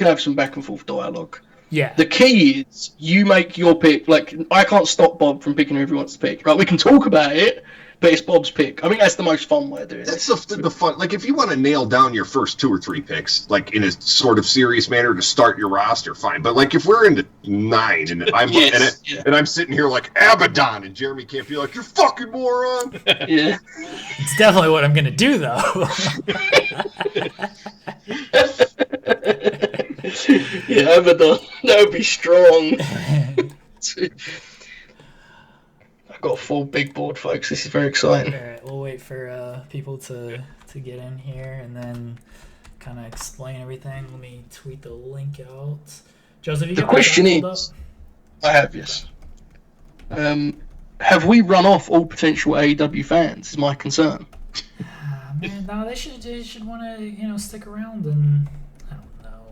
can have some back and forth dialogue. Yeah. The key is you make your pick. Like, I can't stop Bob from picking whoever he wants to pick. Right? We can talk about it, but it's Bob's pick. I think that's the most fun way of doing it. That's the fun. Like, if you want to nail down your first 2 or 3 picks, like in a sort of serious manner to start your roster, fine. But like, if we're into 9 and I'm and I'm sitting here like Abaddon, and Jeremy can't be like, "You fucking moron." Yeah, it's definitely what I'm gonna do, though. Yeah, Abaddon. That would be strong. I've got a full big board, folks. This is very exciting. All right, we'll wait for people to get in here and then kind of explain everything. Let me tweet the link out. Joseph, you got the question is, I have, yes. Have we run off all potential AEW fans? Is my concern. Man, no, they should want to stick around and I don't know.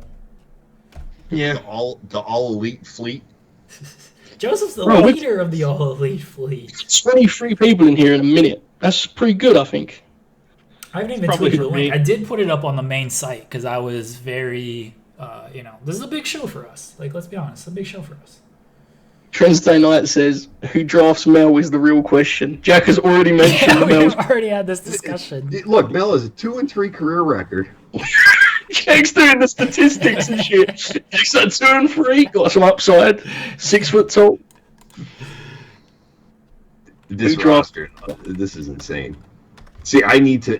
Yeah, the all elite fleet. Joseph's the leader of the All Elite Fleet. 23 people in here in a minute. That's pretty good, I think. I haven't even tweeted the link. I did put it up on the main site because I was very, this is a big show for us. Like, let's be honest, it's a big show for us. Wednesday Night says, who drafts Mel is the real question. Jack has already mentioned we've already had this discussion. Look, Mel has a 2-3 career record. Jack's doing the statistics and shit. Jack's at 2-3, got some upside, 6 foot tall. This roster, this is insane. See, I need to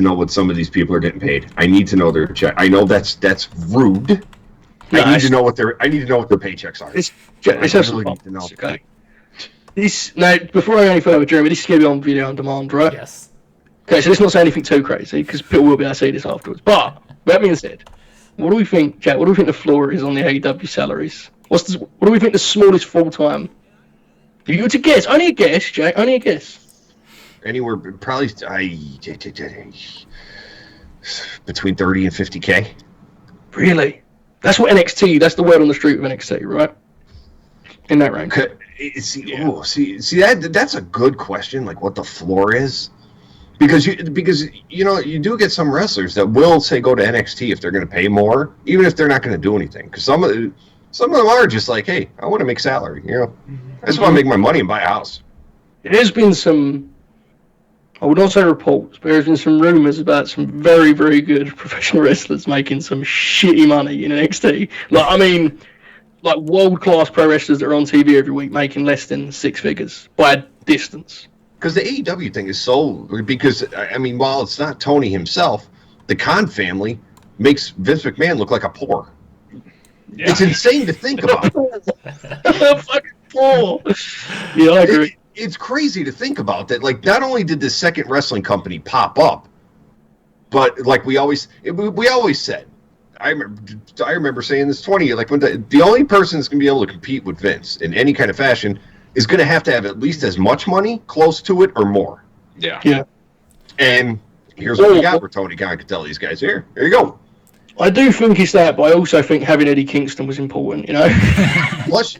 know what some of these people are getting paid. I need to know their check. I know that's rude. No, I need to know what their paychecks are. Okay. Before I go any further, Jeremy, this is going to be on video on demand, right? Yes. Okay, so let's not say anything too crazy, because people will be able to see this afterwards. But, that being said, what do we think, Jack, what do we think the floor is on the AEW salaries? What do we think the smallest full-time? If you were to guess, only a guess, Jack, only a guess. Anywhere, probably, between 30 and 50K. Really? That's what NXT, that's the word on the street of NXT, right? In that range. See, that's a good question, like what the floor is. Because you do get some wrestlers that will say go to NXT if they're going to pay more, even if they're not going to do anything. Because some of them are just like, hey, I want to make salary. I just want to make my money and buy a house. There's been some, I would not say reports, but there's been some rumors about some very, very good professional wrestlers making some shitty money in NXT. Like world-class pro wrestlers that are on TV every week making less than 6 figures by a distance. Because the AEW thing is while it's not Tony himself, the Khan family makes Vince McMahon look like a poor. Yeah. It's insane to think about. Fucking poor. Yeah, I agree. It's crazy to think about that. Like, not only did the second wrestling company pop up, but like we always said, I remember saying this 20 years, like when the only person that's going to be able to compete with Vince in any kind of fashion is going to have at least as much money, close to it, or more. Yeah. And here's what we got where Tony Khan could tell these guys, here you go. I do think it's that, but I also think having Eddie Kingston was important, Plus,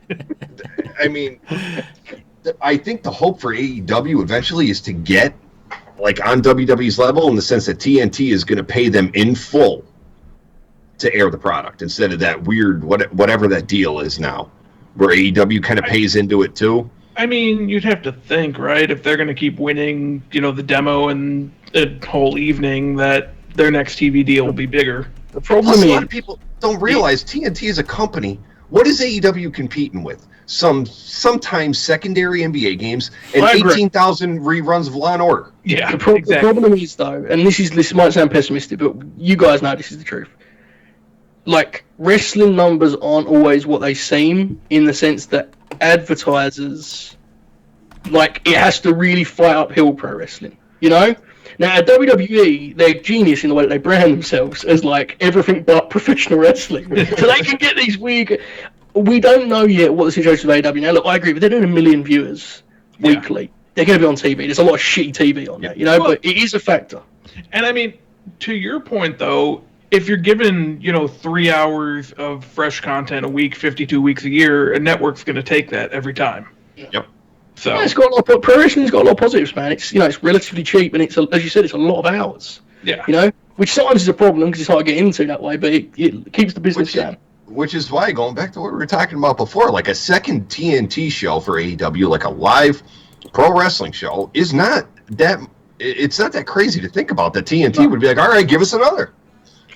I think the hope for AEW eventually is to get like on WWE's level in the sense that TNT is going to pay them in full to air the product instead of that weird whatever that deal is now, where AEW kind of pays into it too. You'd have to think, right? If they're going to keep winning, the demo and the whole evening, that their next TV deal will be bigger. The problem is a lot of people don't realize TNT is a company. What is AEW competing with? Sometimes secondary NBA games and 18,000 reruns of Law and Order. Yeah, exactly. The problem is, though, and this might sound pessimistic, but you guys know this is the truth. Like, wrestling numbers aren't always what they seem, in the sense that advertisers, like, it has to really fight uphill pro wrestling, Now, at WWE, they're genius in the way that they brand themselves as, like, everything but professional wrestling. So they can get these weird... We don't know yet what the situation with AEW. Now, look, I agree, but they're doing 1 million viewers weekly. They're going to be on TV. There's a lot of shitty TV on that, but it is a factor. And, to your point, though, if you're given, 3 hours of fresh content a week, 52 weeks a year, a network's going to take that every time. Yep. So it's got a lot of pro wrestling's got a lot of positives, man. It's it's relatively cheap, and as you said, it's a lot of hours. Yeah. You know, which sometimes is a problem because it's hard to get into that way, but it keeps the business going. Which is why, going back to what we were talking about before, like a second TNT show for AEW, like a live pro wrestling show, is not that. It's not that crazy to think about. That TNT would be like, all right, give us another.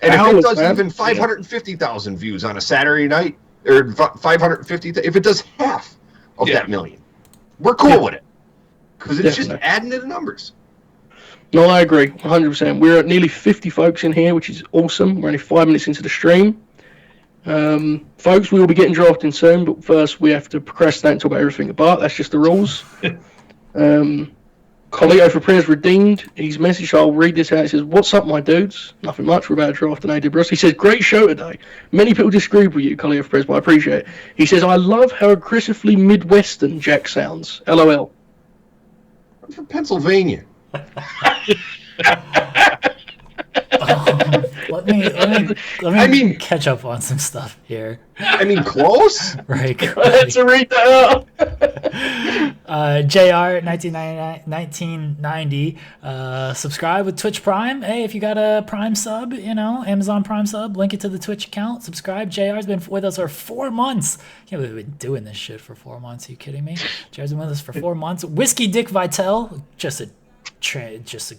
And if it does even 550,000 views on a Saturday night, or 550, if it does half of that million, we're cool with it because it's just adding to the numbers. No, I agree, 100%. We're at nearly 50 folks in here, which is awesome. We're only 5 minutes into the stream. Folks, we will be getting drafting soon, but first we have to procrastinate and talk about everything apart. That's just the rules. Carlito for prayers redeemed. His message, I'll read this out. He says, "What's up, my dudes? Nothing much. We're about to draft an AEW." He says, "Great show today. Many people disagree with you, Carlito for prayers, but I appreciate it." He says, "I love how aggressively Midwestern Jack sounds. LOL." I'm from Pennsylvania. Let me catch up on some stuff here. I mean, close. Right. Let's read that out. JR 1990. Subscribe with Twitch Prime. Hey, if you got a Prime sub, Amazon Prime sub, link it to the Twitch account. Subscribe. JR's been with us for 4 months. Can't believe we've been doing this shit for 4 months. Are you kidding me? JR's been with us for 4 months. Whiskey Dick Vitale, just a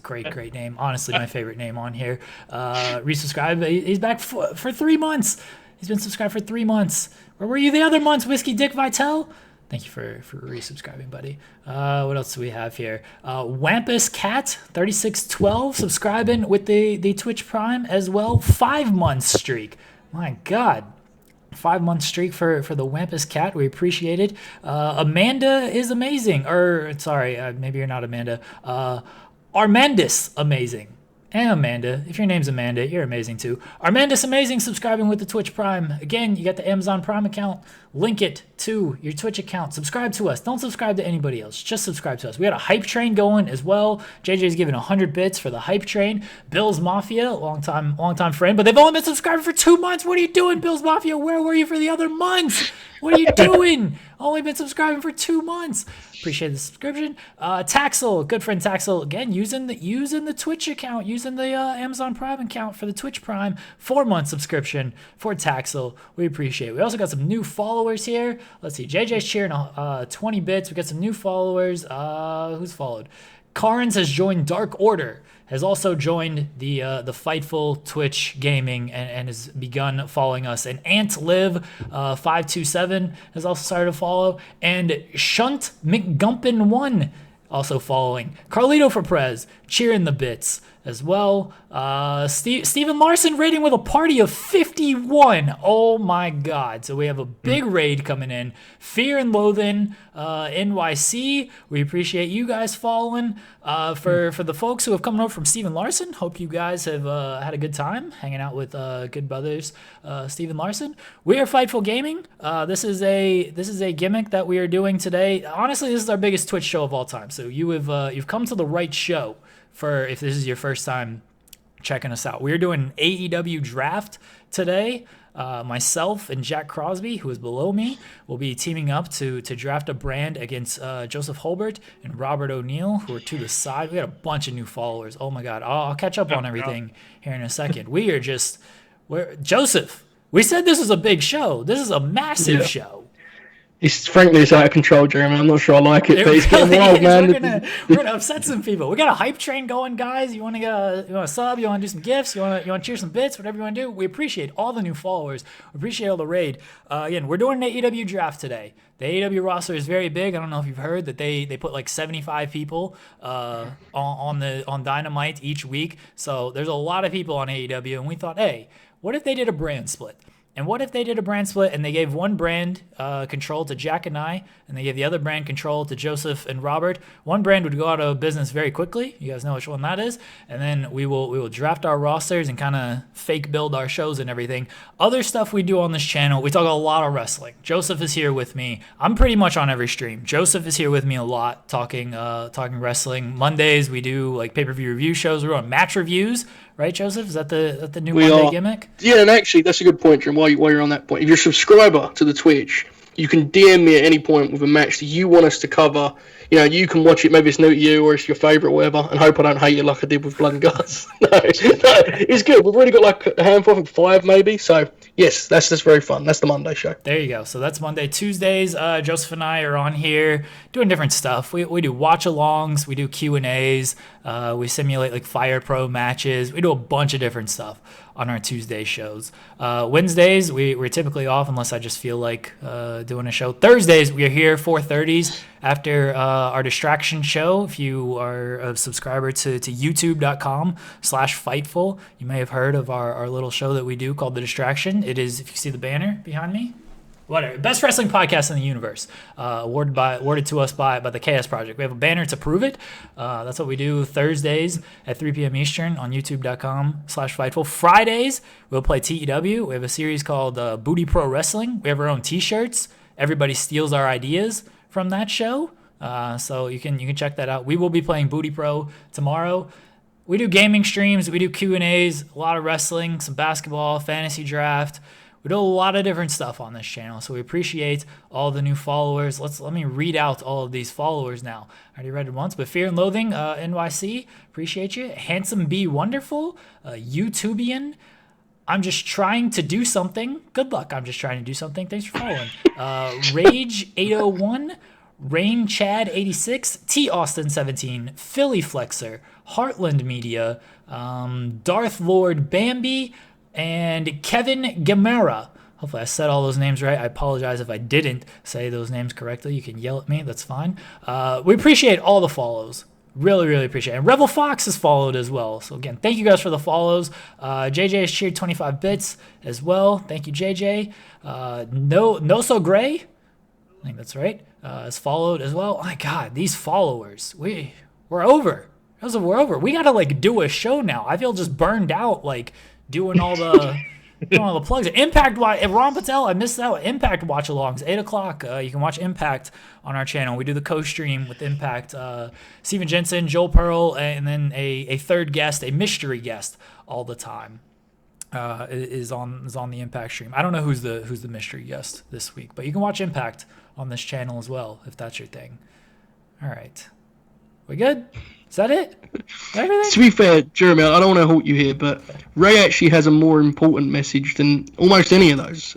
great name. Honestly, my favorite name on here. Resubscribe. He's back for 3 months. He's been subscribed for 3 months. Where were you the other months, Whiskey Dick Vitale? Thank you for resubscribing, buddy. What else do we have here? Wampus Cat 3612 subscribing with the Twitch Prime as well. 5 month streak. My God. 5 month streak for the Wampus Cat. We appreciate it. Amanda is amazing. Maybe you're not Amanda. Armandus amazing. And Amanda, if your name's Amanda, you're amazing too. Armandus amazing, subscribing with the Twitch Prime. Again, you got the Amazon Prime account. Link it to your Twitch account. Subscribe to us. Don't subscribe to anybody else. Just subscribe to us. We got a hype train going as well. JJ's giving 100 bits for the hype train. Bill's Mafia, long time friend, but they've only been subscribing for 2 months. What are you doing, Bill's Mafia? Where were you for the other months? What are you doing? Only been subscribing for 2 months. Appreciate the subscription. Taxel, good friend Taxel, again using the Twitch account, using the Amazon Prime account for the Twitch Prime. 4 month subscription for Taxel. We appreciate it. We also got some new followers here. Let's see. JJ's cheering 20 bits. We got some new followers. Who's followed? Carnes has joined Dark Order. Has also joined the Fightful Twitch Gaming and has begun following us. And AntLiv 527 has also started to follow. And Shunt McGumpin1 also following. Carlito for Prez, cheering the bits as well. Steven Larson raiding with a party of 51. Oh my God. So we have a big raid coming in. Fear and Loathing NYC. We appreciate you guys following. For the folks who have come over from Steven Larson, hope you guys have had a good time hanging out with good brothers Steven Larson. We are Fightful Gaming. This is a gimmick that we are doing today. Honestly, this is our biggest Twitch show of all time. So you've come to the right show for if this is your first time checking us out. We're doing an AEW draft today. Myself and Jack Crosby, who is below me, will be teaming up to draft a brand against Joseph Hulbert and Robert O'Neill, who are to the side. We got a bunch of new followers. Oh my God. I'll catch up on everything here in a second. Joseph, we said this is a big show. This is a massive show. Frankly, it's out of control, Jeremy. I'm not sure I like it, but it's getting wild, man. We're gonna upset some people. We got a hype train going, guys. You want to sub? You want to do some gifts? You want to cheer some bits? Whatever you want to do. We appreciate all the new followers. We appreciate all the raid. Again, we're doing an AEW draft today. The AEW roster is very big. I don't know if you've heard that they put like 75 people on Dynamite each week. So there's a lot of people on AEW, and we thought, hey, what if they did a brand split? And what if they did a brand split and they gave one brand control to Jack and I, and they gave the other brand control to Joseph and Robert? One brand would go out of business very quickly. You guys know which one that is. And then we will draft our rosters and kind of fake build our shows and everything. Other stuff we do on this channel, we talk a lot of wrestling. Joseph is here with me. I'm pretty much on every stream. Joseph is here with me a lot, talking wrestling. Mondays we do like pay-per-view review shows. We're on match reviews. Right, Joseph? Is that the new Monday gimmick? Yeah, and actually, that's a good point, Jim, while you're on that point. If you're a subscriber to the Twitch, You can DM me at any point with a match that you want us to cover. You know, you can watch it. Maybe it's new to you or it's your favourite, or whatever. And hope I don't hate you like I did with Blood and Guts. No, it's good. We've already got like a handful, I think 5 maybe. So yes, that's very fun. That's the Monday show. There you go. So that's Monday. Tuesdays, Joseph and I are on here doing different stuff. We do watch-alongs. We do Q&As. We simulate like Fire Pro matches. We do a bunch of different stuff on our Tuesday shows. Wednesdays, we're typically off unless I just feel like doing a show. Thursdays, we are here 4:30s after our distraction show. If you are a subscriber to youtube.com/Fightful, you may have heard of our little show that we do called The Distraction. It is, if you see the banner behind me, whatever, best wrestling podcast in the universe, awarded to us by the Chaos Project. We have a banner to prove it. That's what we do Thursdays at 3 p.m. Eastern on youtube.com/Fightful. Fridays, we'll play TEW. We have a series called Booty Pro Wrestling. We have our own t-shirts. Everybody steals our ideas from that show. So you can check that out. We will be playing Booty Pro tomorrow. We do gaming streams. We do Q&As, a lot of wrestling, some basketball, fantasy draft. We do a lot of different stuff on this channel, so we appreciate all the new followers. Let me read out all of these followers now. I already read it once, but Fear and Loathing NYC, appreciate you. Handsome B Wonderful, YouTubian. I'm just trying to do something. Good luck. I'm just trying to do something. Thanks for following. Rage 801, Rain Chad 86, T Austin 17, Philly Flexer, Heartland Media, Darth Lord Bambi, and Kevin Gamera. Hopefully I said all those names right. I apologize if I didn't say those names correctly. You can yell at me. That's fine. We appreciate all the follows. Really, really appreciate it. And Rebel Fox has followed as well. So again, thank you guys for the follows. JJ has cheered 25 bits as well. Thank you, JJ. No So Gray, I think that's right, has followed as well. Oh my God, these followers. We're over. We're over. We got to like do a show now. I feel just burned out like doing all the plugs. Impact Watch, Ron Patel, I missed out. Impact Watch Alongs, 8 o'clock. You can watch Impact on our channel. We do the co-stream with Impact. Steven Jensen, Joel Pearl, and then a third guest, a mystery guest all the time. Is on the Impact stream. I don't know who's the mystery guest this week, but you can watch Impact on this channel as well if that's your thing. All right. We good? Is that it? Everything? To be fair, Jeremy, I don't want to halt you here, but Ray actually has a more important message than almost any of those.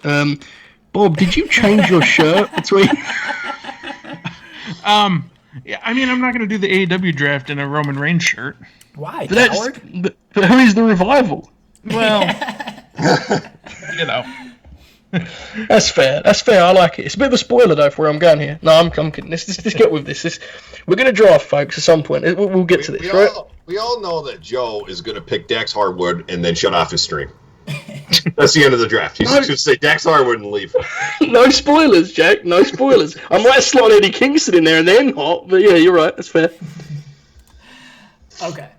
Bob, did you change your shirt between? Yeah, I mean, I'm not going to do the AEW draft in a Roman Reigns shirt. Why, But coward? but who is the Revival? Well, you know. That's fair. I like it. It's a bit of a spoiler though for where I'm going here. No, I'm kidding. Let's get with this. We're gonna draft, folks, at some point. We'll get to this, right? We all know that Joe is going to pick Dax Harwood and then shut off his stream. That's the end of the draft. He's just going to say Dax Harwood and leave. No spoilers, Jack. No spoilers. I might slot Eddie Kingston in there and then hot, but yeah, you're right. That's fair. Okay.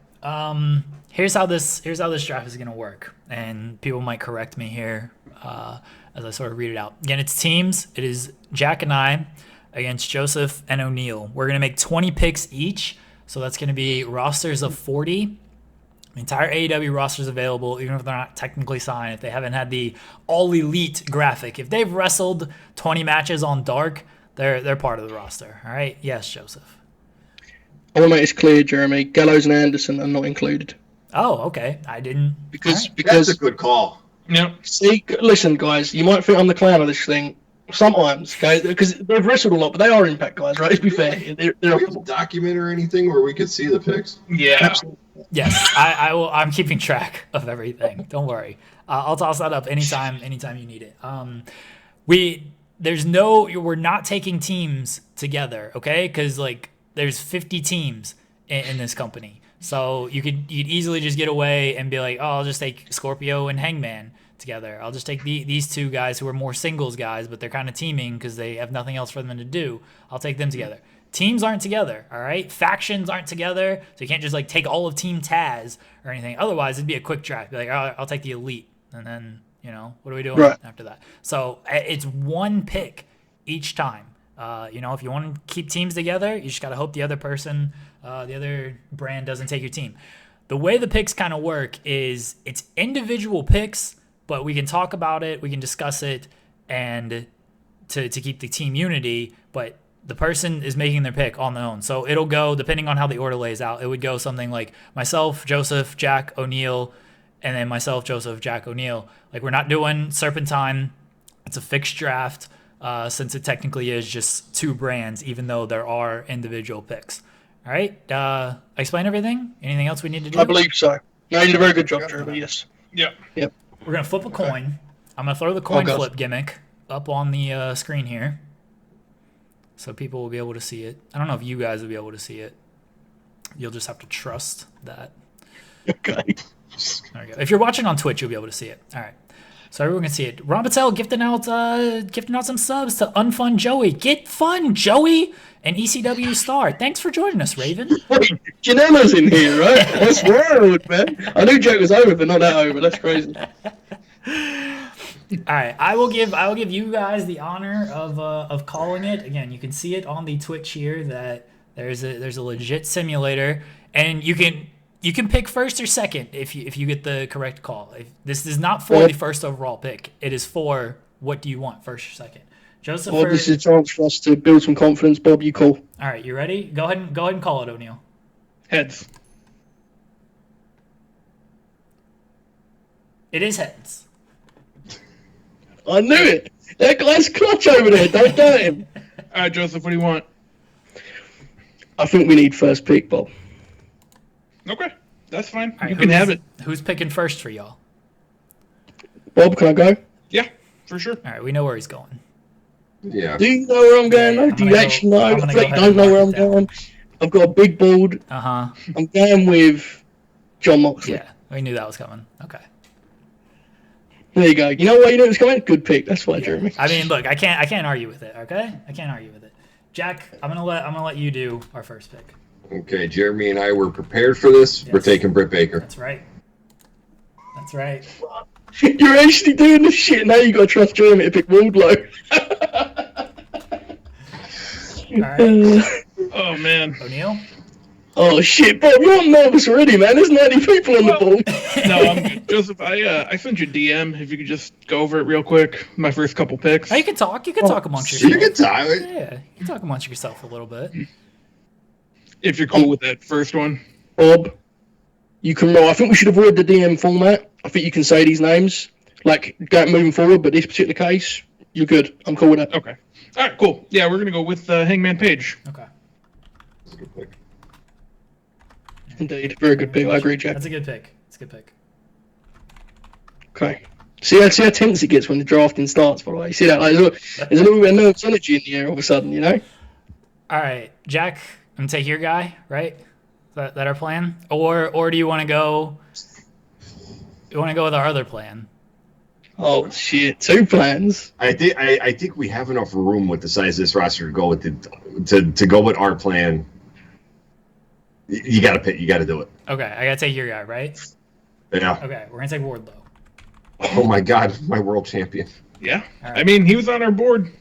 Here's how this draft is gonna work, and people might correct me here as I sort of read it out. Again, it's teams. It is Jack and I against Joseph and O'Neill. We're gonna make 20 picks each, so that's gonna be rosters of 40. The entire AEW roster is available, even if they're not technically signed. If they haven't had the All Elite graphic, if they've wrestled 20 matches on Dark, they're part of the roster. All right. Yes, Joseph. I want to make this clear, Jeremy. Gallows and Anderson are not included. Oh, okay. I didn't. Because That's a good call. Yep. See, listen, guys, you might think I'm the clown of this thing. Sometimes, okay, because they've wrestled a lot, but they are Impact guys, right? Let's be fair. They're Do we have a document or anything where we could see the picks? Yeah. absolutely. Yes, I will. I'm keeping track of everything. Don't worry. I'll toss that up anytime you need it. We're not taking teams together, okay? Because like there's 50 teams in this company, so you'd easily just get away and be like, oh, I'll just take Scorpio and Hangman together. I'll just take these two guys who are more singles guys, but they're kind of teaming because they have nothing else for them to do. I'll take them together. Teams aren't together, all right? Factions aren't together, so you can't just like take all of Team Taz or anything. Otherwise, it'd be a quick draft. Be like, oh, I'll take the Elite, and then what are we doing after that? So it's one pick each time. If you want to keep teams together, you just got to hope the other person, the other brand doesn't take your team. The way the picks kind of work is it's individual picks, but we can talk about it, we can discuss it, and to keep the team unity, but the person is making their pick on their own. So it'll go, depending on how the order lays out, it would go something like myself, Joseph, Jack, O'Neal, and then myself, Joseph, Jack, O'Neal. Like, we're not doing Serpentine. It's a fixed draft, since it technically is just 2 brands, even though there are individual picks. All right. Explain everything? Anything else we need to do? I believe so. No, you did a very good job, Jeremy, yes. Yep. Yep. We're going to flip a coin. I'm going to throw the coin flip gimmick up on the screen here, so people will be able to see it. I don't know if you guys will be able to see it. You'll just have to trust that. Okay. There we go. If you're watching on Twitch, you'll be able to see it. All right. So everyone can see it. Ron Patel gifting out some subs to Unfun Joey. Get fun, Joey! And ECW Star. Thanks for joining us, Raven. Wait, Janela's in here, right? That's wild, man. I knew Joke was over, but not that over. That's crazy. All right, I will give you guys the honor of calling it. Again, you can see it on the Twitch here that there's a legit simulator, and you can pick first or second if you get the correct call. This is not for the first overall pick. It is for what do you want, first or second. Joseph. Well, this is a chance for us to build some confidence. Bob, you call. All right, you ready? Go ahead and call it, O'Neal. Heads. It is heads. I knew it. That guy's clutch over there. Don't doubt him. All right, Joseph, what do you want? I think we need first pick, Bob. Okay, that's fine. Right, you can have it. Who's picking first for y'all? Bob, can I go? Yeah, for sure. All right, we know where he's going. Yeah. Do you know where I'm going? Yeah, Do you actually know? I'm I gonna feel like go you ahead don't know and where I'm mark it down. going. I've got a big board. Uh-huh. I'm going with John Moxley. Yeah, we knew that was coming. Okay. There you go. You know what? You knew it was coming? Good pick. That's why, Jeremy. I mean, look, I can't argue with it. Okay, I can't argue with it. Jack, I'm gonna let you do our first pick. Okay, Jeremy and I were prepared for this. Yes. We're taking Britt Baker. That's right. That's right. You're actually doing this shit. Now you got to trust Jeremy to pick Wardlow. All right. Oh man. O'Neal. Oh shit, Bob, you're nervous already, man. There's 90 people on the board. No, I'm good. Joseph, I sent you a DM. If you could just go over it real quick. My first couple picks. Oh, you can talk. You can talk amongst yourself. You can tie it. Yeah, you can talk amongst yourself a little bit. If you're cool with that first one. Bob, you can roll. I think we should avoid the DM format. I think you can say these names, like moving forward, but this particular case, you're good. I'm cool with that. Okay. All right, cool. Yeah, we're gonna go with Hangman Page. Okay. That's a good pick. Indeed, very good pick. I agree, Jack. That's a good pick. It's a good pick. Okay. See how tense it gets when the drafting starts, by the way. You see that? Like, there's a little bit of nervous energy in the air all of a sudden, you know? All right, Jack, I'm gonna take your guy, right? That our plan, or do you want to go? You want to go with our other plan? Oh, shit. 2 plans. I think we have enough room with the size of this roster to go with to go with our plan. You got to pick. You got to do it. Okay, I gotta take your guy, right? Yeah. Okay, we're gonna take Wardlow. Oh my God, my world champion. Yeah. Right. I mean, he was on our board.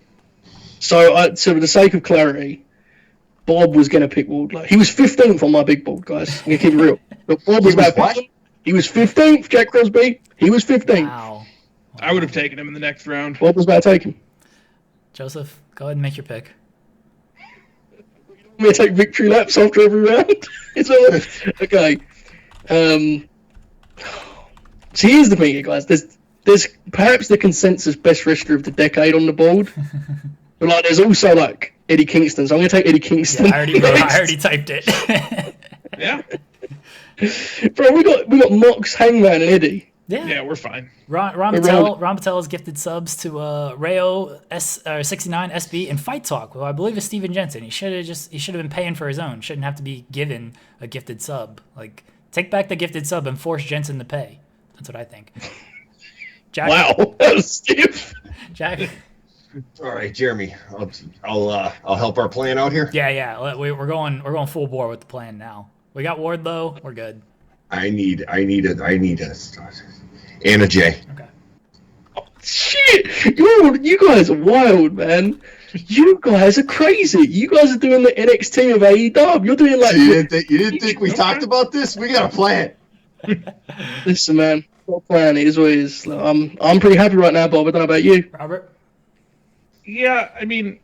So for the sake of clarity, Bob was going to pick Wardlow. He was 15th on my big board, guys. I'm going to keep it real. But Bob was about what? He was 15th, Jack Crosby. He was 15th. Wow. I would have taken him in the next round. Bob was about to take him. Joseph, go ahead and make your pick. I'm going to take victory laps after every round. It's all okay. So here's the thing, guys. There's perhaps the consensus best wrestler of the decade on the board, but like there's also like Eddie Kingston. So I'm going to take Eddie Kingston. Yeah, I already typed it. Yeah. Bro, we got Mox, Hangman, and Eddie. Yeah, we're fine. Ron Patel has gifted subs to Rayo 69 SB and Fight Talk, who I believe is Steven Jensen. He should have been paying for his own. Shouldn't have to be given a gifted sub. Like, take back the gifted sub and force Jensen to pay. That's what I think. Jack, Wow, that was stiff. Jack. All right, Jeremy. I'll help our plan out here. Yeah. We're going full bore with the plan now. We got Wardlow. We're good. I need a and a J. Okay. Shit, you guys are wild, man. You guys are crazy. You guys are doing the NXT of AEW. You're doing like. You didn't think we talked about this? We got a plan. Listen, man. What plan? It is what it is. I'm pretty happy right now, Bob. I don't know about you. Robert. Yeah, I mean,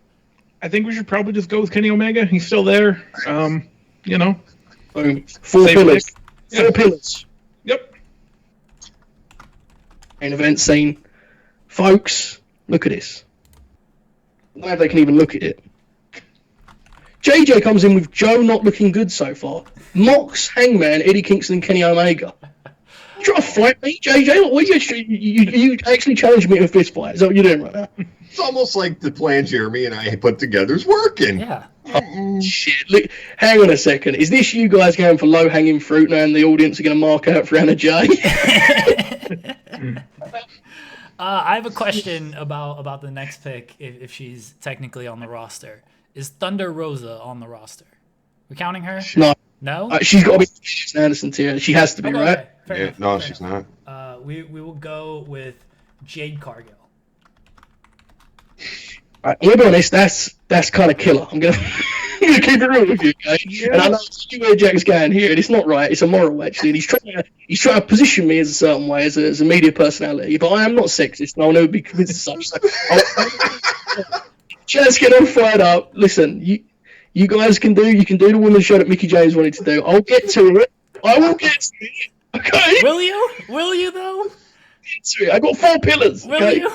I think we should probably just go with Kenny Omega. He's still there. You know, Four Safe pillars. pick. Four Yeah. pillars. Yep. Main event scene. Folks, look at this. I don't know if they can even look at it. JJ comes in with Joe not looking good so far. Mox, Hangman, Eddie Kingston, and Kenny Omega. You trying to fight me, JJ? What you actually challenged me to a fist fight? Is that what you're doing right now? It's almost like the plan Jeremy and I put together is working. Yeah. Shit. Look, hang on a second. Is this you guys going for low-hanging fruit now and the audience are going to mark out for Anna Jay? I have a question about the next pick, if she's technically on the roster. Is Thunder Rosa on the roster? We counting her? No. No? She's got to be Susan Anderson tier. She has to be, right? Okay. Fair Yeah, enough, no, fair she's enough. not. We will go with Jade Cargill. Right, I'm gonna be honest. That's kind of killer. I'm gonna keep it real with you, okay? Yeah. And I know where Jack's going here, and it's not right. It's immoral, actually. And he's trying to position me as a certain way, as a media personality. But I am not sexist, and I'll never be convinced as such. So Jazz, get all fired up. Listen, you guys can do the women's show that Mickey James wanted to do. I'll get to it. I will get to it. Okay. Will you? Will you though? Get to it. I got 4 pillars. Will Okay? you?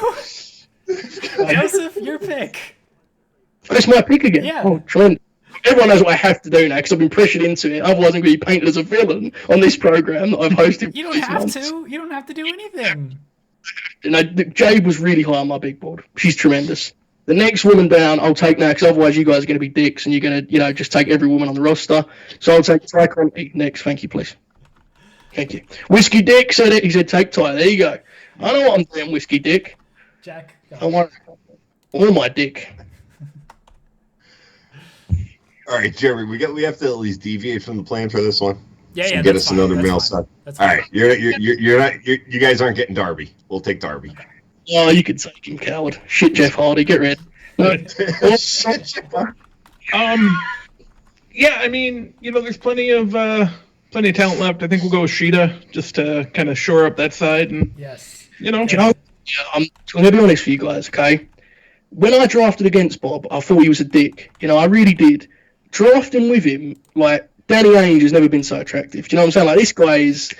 Joseph, your pick. That's my pick again. Yeah. Oh, tremendous. Everyone knows what I have to do now because I've been pressured into it. Otherwise, I'm going to be painted as a villain on this program that I've hosted. You for don't 6 have months. to. You don't have to do anything. No, Jade was really high on my big board. She's tremendous. The next woman down, I'll take now because otherwise you guys are going to be dicks and you're going to, just take every woman on the roster. So I'll take Ty Conti next. Thank you, please. Thank you. Whiskey Dick said it. He said take Ty. There you go. I know what I'm doing, Whiskey Dick. Jack. Go. I want all my dick. All right, Jeremy, we have to at least deviate from the plan for this one. Yeah, So yeah. get that's us fine, another that's male fine, side. that's All fine. right, you're not you guys aren't getting Darby. We'll take Darby. Oh, you can take him, coward. Shit, Jeff Hardy. Get rid. No. Yeah, I mean, there's plenty of talent left. I think we'll go with Sheeta just to kind of shore up that side, and Yes. Do you know, I'm going to be honest with you guys, okay? When I drafted against Bob, I thought he was a dick. I really did. Drafting with him, like, Danny Ainge has never been so attractive. Do you know what I'm saying? Like, this guy he's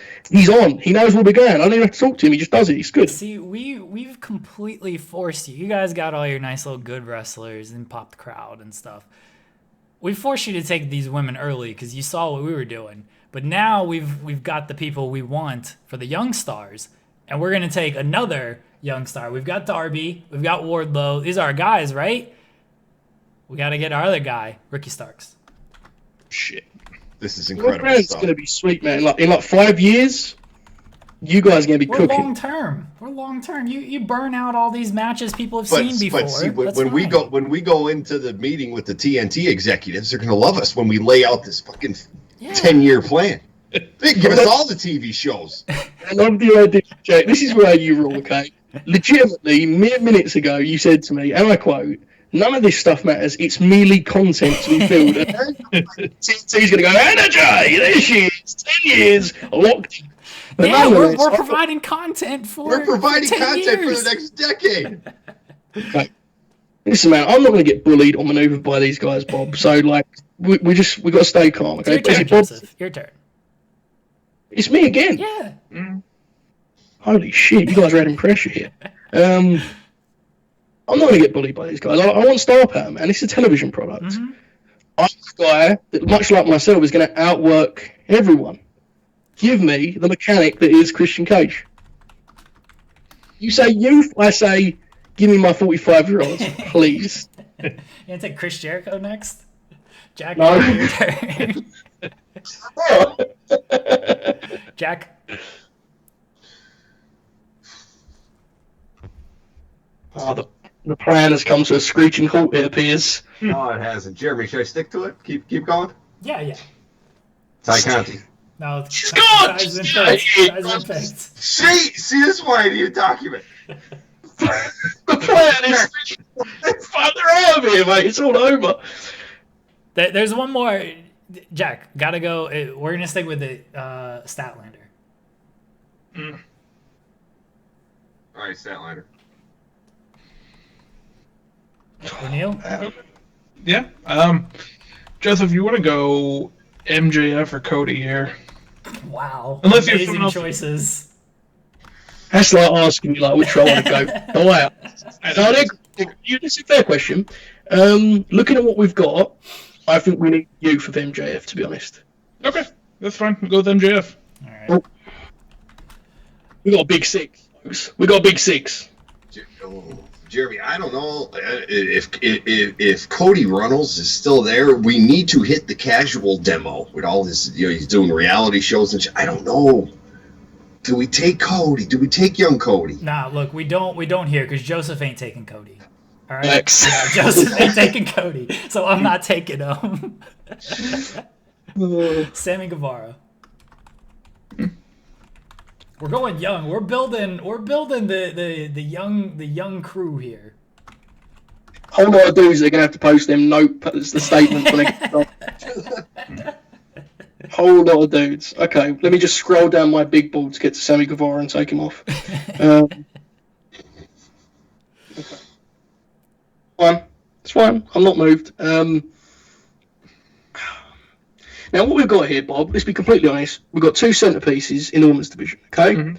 on. He knows where we're going. I don't even have to talk to him. He just does it. He's good. See, we've completely forced you. You guys got all your nice little good wrestlers and popped the crowd and stuff. We forced you to take these women early because you saw what we were doing. But now we've got the people we want for the young stars, and we're gonna take another young star. We've got Darby, we've got Wardlow. These are our guys, right? We got to get our other guy, Ricky Starks. shit. This is Your incredible brand's stuff. going to be sweet, man. Like, in 5 years, you guys are going to be We're cooking. long term. We're long term. You burn out all these matches people have seen before. But see, That's when we fine. go into the meeting with the TNT executives, they're going to love us when we lay out this fucking Yeah. 10-year plan. They give us all the TV shows. I love the idea, Jake. This is where you rule, okay? Legitimately, mere minutes ago, you said to me, and I quote, "None of this stuff matters. It's merely content to be filled." TNT's going to go, "Energy, there she is. 10 years locked in." But Yeah, nonetheless, we're providing content for. We're providing 10 content years. for the next decade. Okay. Listen, man, I'm not going to get bullied or maneuvered by these guys, Bob. So, like, we got to stay calm, okay? Your turn, Basically, Bob, Joseph. Your turn. it's me again. Yeah. Holy shit, you guys are adding pressure here. I'm not going to get bullied by these guys. I want star power, man. It's a television product. Mm-hmm. I'm the guy that, much like myself, is going to outwork everyone. Give me the mechanic that is Christian Cage. You say youth, I say, give me my 45-year-olds, please. You gonna take Chris Jericho next? Jack, No. your turn. Jack. Oh, the plan has come to a screeching halt, it appears. No, it hasn't. Jeremy, should I stick to it? Keep going? Yeah. Ty Conti. No, She's gone! Ty's been She's picked. gone! Ty's been picked. See, this is why I need a document. The plan is... They're out of here, mate. It's all over. There's one more. Jack, gotta go. We're gonna stick with the Statlander. All right, Statlander. O'Neal? Yeah. Joseph, you want to go MJF or Cody here? Wow. Unless you have Amazing someone else. choices. That's like asking me like which way I want to go. Oh wow. No, it's a fair question. Looking at what we've got, I think we need youth of MJF, to be honest. Okay, that's fine. We'll go with MJF. All right. Oh. We got a big six. Folks. We got a big six. Jeremy, I don't know if Cody Runnels is still there. We need to hit the casual demo with all this. He's doing reality shows and shit. I don't know. Do we take Cody? Do we take young Cody? Nah, look, we don't here because Joseph ain't taking Cody. All right, X. yeah, Joseph ain't taking Cody, so I'm not taking him. Sammy Guevara. We're going young. We're building the young crew here. Whole lot of dudes are gonna have to post them the statements when they get done. Whole lot of dudes. Okay, let me just scroll down my big board to get to Sammy Guevara and take him off. Okay. Fine. It's fine. I'm not moved. Now, what we've got here, Bob, let's be completely honest. We've got two centerpieces in the women's division, okay? Mm-hmm.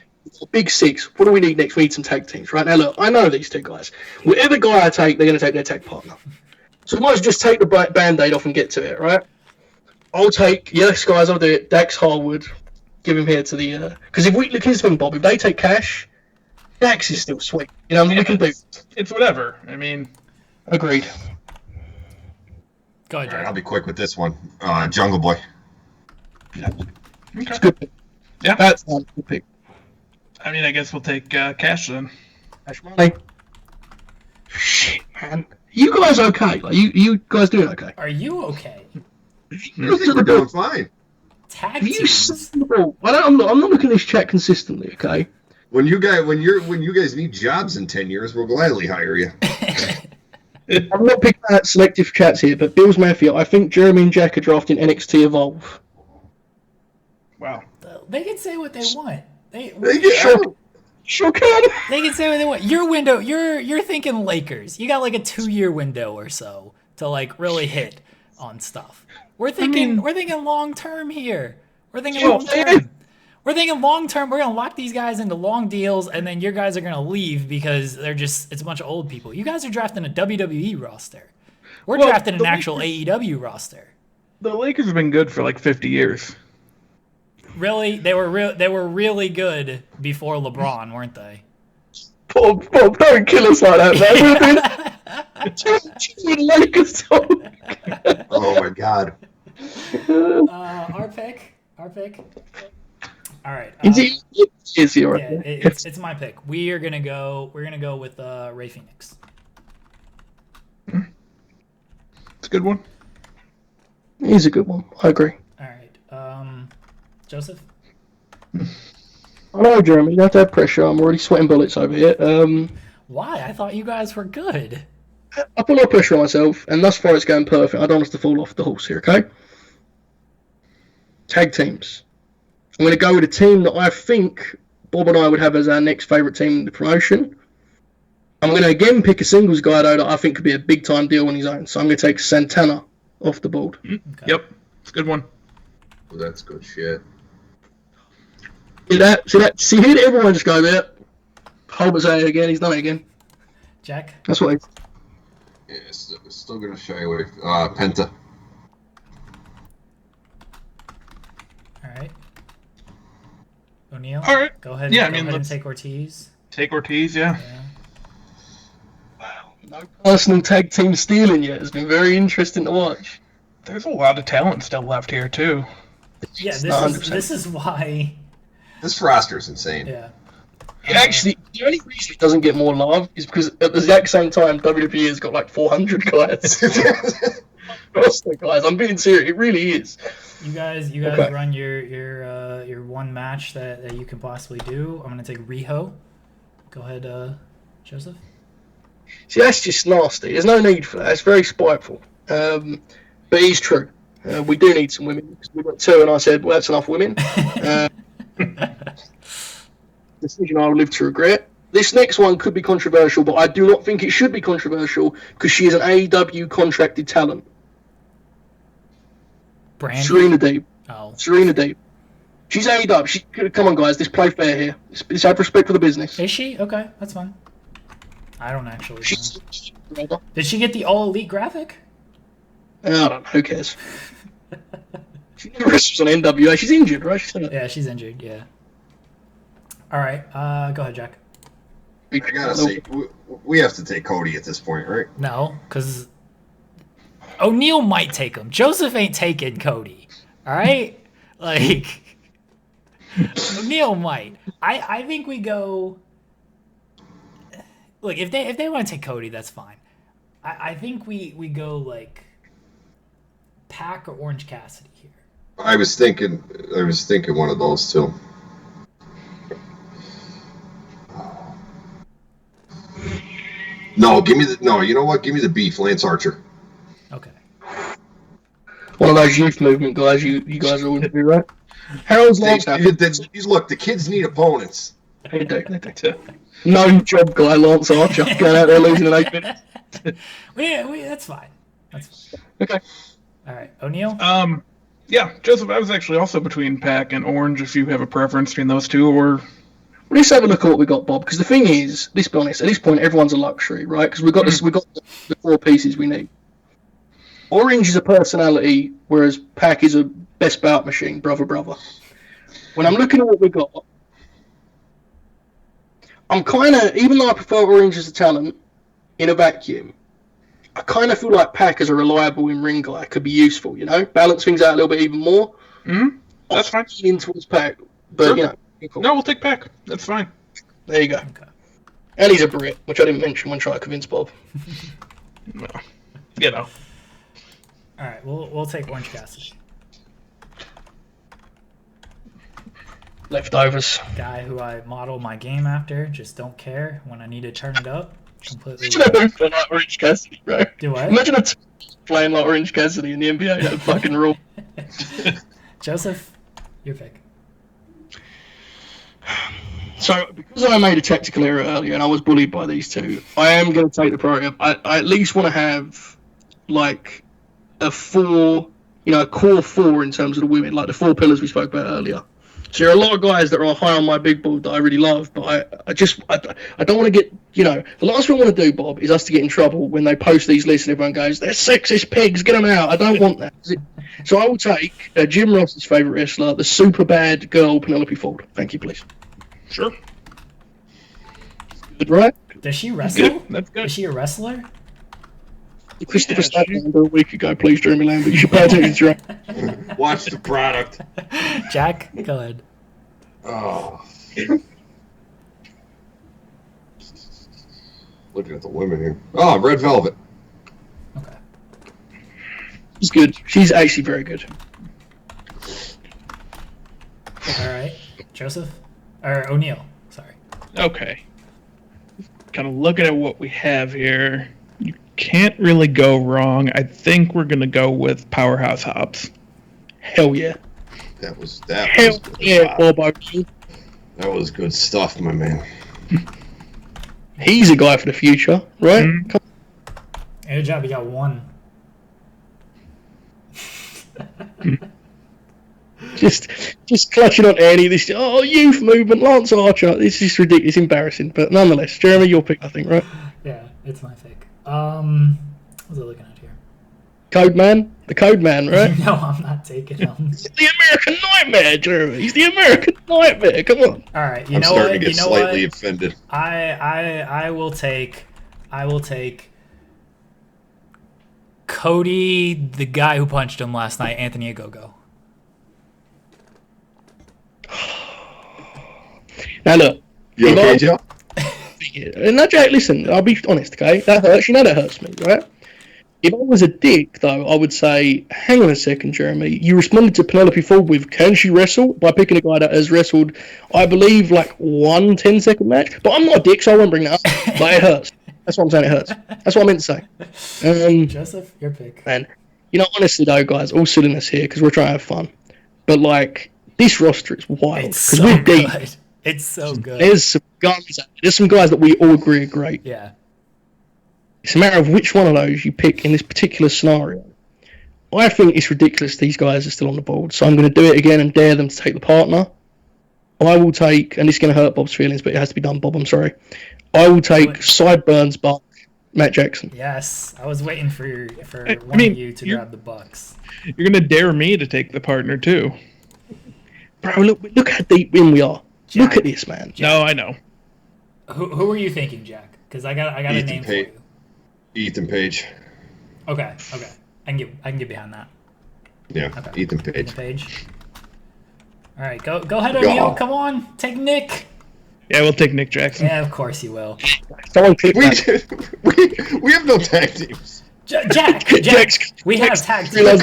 Big six. What do we need next? We need some tag teams, right? Now, look, I know these two guys. Whatever guy I take, they're going to take their tag partner. So we might as well just take the Band-Aid off and get to it, right? Yes, guys, I'll do it. Dax Harwood. Give him here to the... Because if we... Look, here's the thing, Bob. If they take Cash, Dax is still sweet. You know what I mean? We can do... It's whatever. I mean... Agreed. Go ahead, Jack. I'll be quick with this one. Jungle Boy. Okay. It's good. Yeah. That's a good pick. I mean, I guess we'll take Cash then. Cash money. Shit, man. You guys okay? Like, you guys doing okay? Are you okay? I think we're doing fine. Tag Have you teams. I'm not looking at this chat consistently, okay? When you guys need jobs in 10 years, we'll gladly hire you. I'm not picking out selective chats here, but Bill's Mafia, I think Jeremy and Jack are drafting NXT Evolve. Wow. They can say what they want. Sure can. They can say what they want. Your window, you're thinking Lakers. You got like a 2-year window or so to like really hit on stuff. We're thinking long term here. We're thinking long term. We're thinking long term. We're gonna lock these guys into long deals, and then your guys are gonna leave because it's a bunch of old people. You guys are drafting a WWE roster. We're drafting an actual AEW roster. The Lakers have been good for like 50 years. Really, they were really good before LeBron, weren't they? Bob, don't kill us like that, man. Lakers talk. Oh my God. Our pick. All right. Is he right? Yeah, it's my pick. We're gonna go with Ray Phoenix. It's a good one. He's a good one. I agree. All right. Joseph. I know, Jeremy. You have to have pressure. I'm already sweating bullets over here. Why? I thought you guys were good. I put a lot of pressure on myself, and thus far it's going perfect. I don't want us to fall off the horse here, okay? Tag teams. I'm going to go with a team that I think Bob and I would have as our next favourite team in the promotion. I'm going to again pick a singles guy, though, that I think could be a big-time deal on his own. So I'm going to take Santana off the board. Okay. Yep. It's a good one. Well, that's good shit. See, here everyone just go there. Hulbert say it again. He's done it again. Jack? That's what Yeah, still going to shy away. Penta. All right. O'Neal? All right. Go ahead. Yeah, Go ahead and let's take Ortiz. take Ortiz, yeah. Wow. No personal tag team stealing yet. It's been very interesting to watch. There's a lot of talent still left here, too. Yeah, It's this is why. This roster is insane. Yeah. Actually, the only reason it doesn't get more love is because at the exact same time, WWE has got like 400 guys. Roster guys, I'm being serious. It really is. You guys Okay. run your one match that you can possibly do. I'm gonna take Riho. Go ahead, Joseph. See, that's just nasty. There's no need for that. It's very spiteful. But it's true. We do need some women. Because we've got two, and I said, well, that's enough women. Decision I will live to regret. This next one could be controversial, but I do not think it should be controversial because she is an AEW contracted talent. Brandy? Serena Deeb. Oh. Serena Deeb. She's AEW. Come on, guys. Let's play fair here. Let's have respect for the business. Is she? Okay, that's fine. I don't actually know. Did she get the All Elite graphic? I don't know. Who cares? She never wrestles on NWA. She's injured, right? Yeah, she's injured, yeah. All right, go ahead, Jack. I gotta say, we have to take Cody at this point, right? No, because O'Neal might take him. Joseph ain't taking Cody. All right? Like, O'Neal might. I think we go... Look, if they want to take Cody, that's fine. I think we go, like, Pac or Orange Cassidy here. I was thinking one of those two. No, you know what? Give me the beef, Lance Archer. Okay. One of those youth movement guys you guys are going to do, right? Harold's Lance Archer. Look, the kids need opponents. They do. No job guy, Lance Archer, going out there losing in 8 minutes. That's fine. That's fine. Okay. All right, O'Neal? Yeah, Joseph, I was actually also between Pac and Orange, if you have a preference between those two, or... Let's have a look at what we got, Bob. Because the thing is, let's be honest. At this point, everyone's a luxury, right? Because we got the 4 pieces we need. Orange is a personality, whereas Pac is a best bout machine, brother. When I'm looking at what we got, I'm kind of, even though I prefer Orange as a talent in a vacuum, I kind of feel like Pac as a reliable in-ring guy could be useful. You know, balance things out a little bit even more. That's fine. In towards Pac, but sure. you know. Cool. No, we'll take Pac. That's fine. There you go. Okay. And he's a Brit, which I didn't mention when trying to convince Bob. Well, you know. All right, we'll take Orange Cassidy. Leftovers. Guy who I model my game after, just don't care when I need to turn it up. Completely. Imagine a playing like Orange Cassidy, bro. Do what? Imagine a playing like Orange Cassidy in the NBA. That fucking rule. Joseph, your pick. So, because I made a tactical error earlier and I was bullied by these two, I am going to take the priority. I at least want to have, like, a core 4 in terms of the women, like the 4 pillars we spoke about earlier. So there are a lot of guys that are high on my big board that I really love, but I don't want to get, the last thing I want to do, Bob, is us to get in trouble when they post these lists and everyone goes, they're sexist pigs, get them out. I don't want that. So I will take Jim Ross's favourite wrestler, the super bad girl, Penelope Ford. Thank you, please. Sure. Good, right? Does she wrestle? That's good. Is she a wrestler? Christopher Statlander a week ago, please, Jeremy Lambert. You should pay attention to your... Watch the product. Jack, go ahead. Oh. Looking at the women here. Oh, Red Velvet. Okay. She's good. She's actually very good. All right. Joseph? Or O'Neal, sorry. Okay. Kind of looking at what we have here, you can't really go wrong. I think we're going to go with Powerhouse Hobbs. Hell yeah. That was Hell good. yeah, Bob Oakley. That was good stuff, my man. He's a guy for the future, right? Mm-hmm. Good job, you got 1. Just clutching on any of this. Oh, youth movement, Lance Archer. This is ridiculous, embarrassing. But nonetheless, Jeremy, your pick, I think, right? Yeah, it's my pick. What was I looking at here? Code Man? The Code Man, right? No, I'm not taking him. He's the American Nightmare, Jeremy. He's the American Nightmare. Come on. All right, I'm starting to get slightly offended. I will take Cody, the guy who punched him last night, Anthony Ogogo. Now look. You okay, Joe? No, Jack, listen, I'll be honest, okay? That hurts. You know that hurts me, right? If I was a dick, though, I would say, hang on a second, Jeremy. You responded to Penelope Ford with, can she wrestle? By picking a guy that has wrestled, I believe, like 1 10-second match. But I'm not a dick, so I won't bring that up. But it hurts. That's what I'm saying, it hurts. That's what I meant to say. Joseph, your pick. Man, honestly, though, guys, all silliness here, because we're trying to have fun. But, like, this roster is wild. It's so we're deep. good. It's so good. There's some guys. There's some guys that we all agree are great. Yeah. It's a matter of which one of those you pick in this particular scenario. I think it's ridiculous these guys are still on the board, so I'm going to do it again and dare them to take the partner. I will take, and this is going to hurt Bob's feelings, but it has to be done, Bob, I'm sorry. I will take Sideburns, Buck, Matt Jackson. Yes, I was waiting for one of you to grab the Bucks. You're going to dare me to take the partner, too. Bro, look how deep in we are. Jack, look at this, man. Jack, no, I know. Who are you thinking, Jack? Because I got a name for you. Ethan Page. Okay. I can get behind that. Yeah, okay. Ethan Page. All right, go ahead, O'Neal. Come on, take Nick. Yeah, we'll take Nick Jackson. Yeah, of course you will. We have no tag teams. Jack, we have tag teams.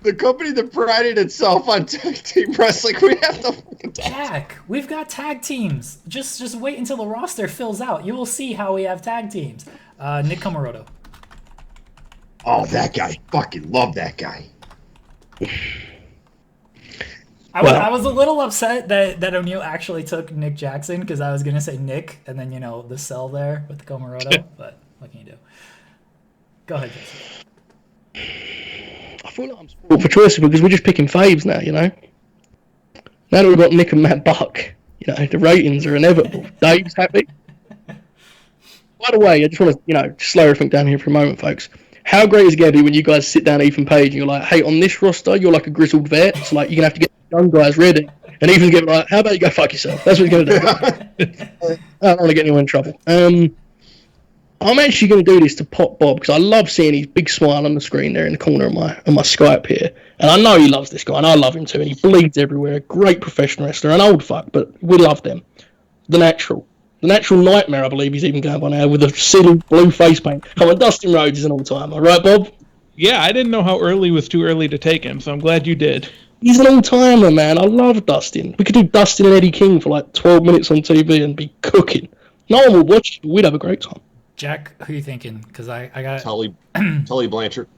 The company that prided itself on tag team wrestling, we have no fucking tag. Jack, we've got tag teams. Just wait until the roster fills out. You will see how we have tag teams. Nick Comoroto. Oh, that guy. Fucking love that guy. I was a little upset that O'Neal actually took Nick Jackson because I was going to say Nick and then, the cell there with the Comoroto. But what can you do? Go ahead, Jason. I feel like I'm spoiled for choice because we're just picking faves now, Now that we've got Nick and Matt Buck, the ratings are inevitable. Dave's happy. By the way, I just want to, slow everything down here for a moment, folks. How great is it going to be when you guys sit down Ethan Page and you're like, hey, on this roster, you're like a grizzled vet. So, you're going to have to get young guys ready. And Ethan's going to be like, how about you go fuck yourself? That's what he's going to do. I don't want to get anyone in trouble. I'm actually going to do this to pop Bob because I love seeing his big smile on the screen there in the corner of my Skype here. And I know he loves this guy, and I love him too. And he bleeds everywhere. Great professional wrestler, an old fuck, but we love them. The Natural Nightmare, I believe he's even going by now, with a silly blue face paint. Come on, Dustin Rhodes is an all-timer, right, Bob? Yeah, I didn't know how early was too early to take him, so I'm glad you did. He's an all-timer, man. I love Dustin. We could do Dustin and Eddie King for 12 minutes on TV and be cooking. No one would watch it, but we'd have a great time. Jack, who are you thinking? Because I got Tully Blanchard.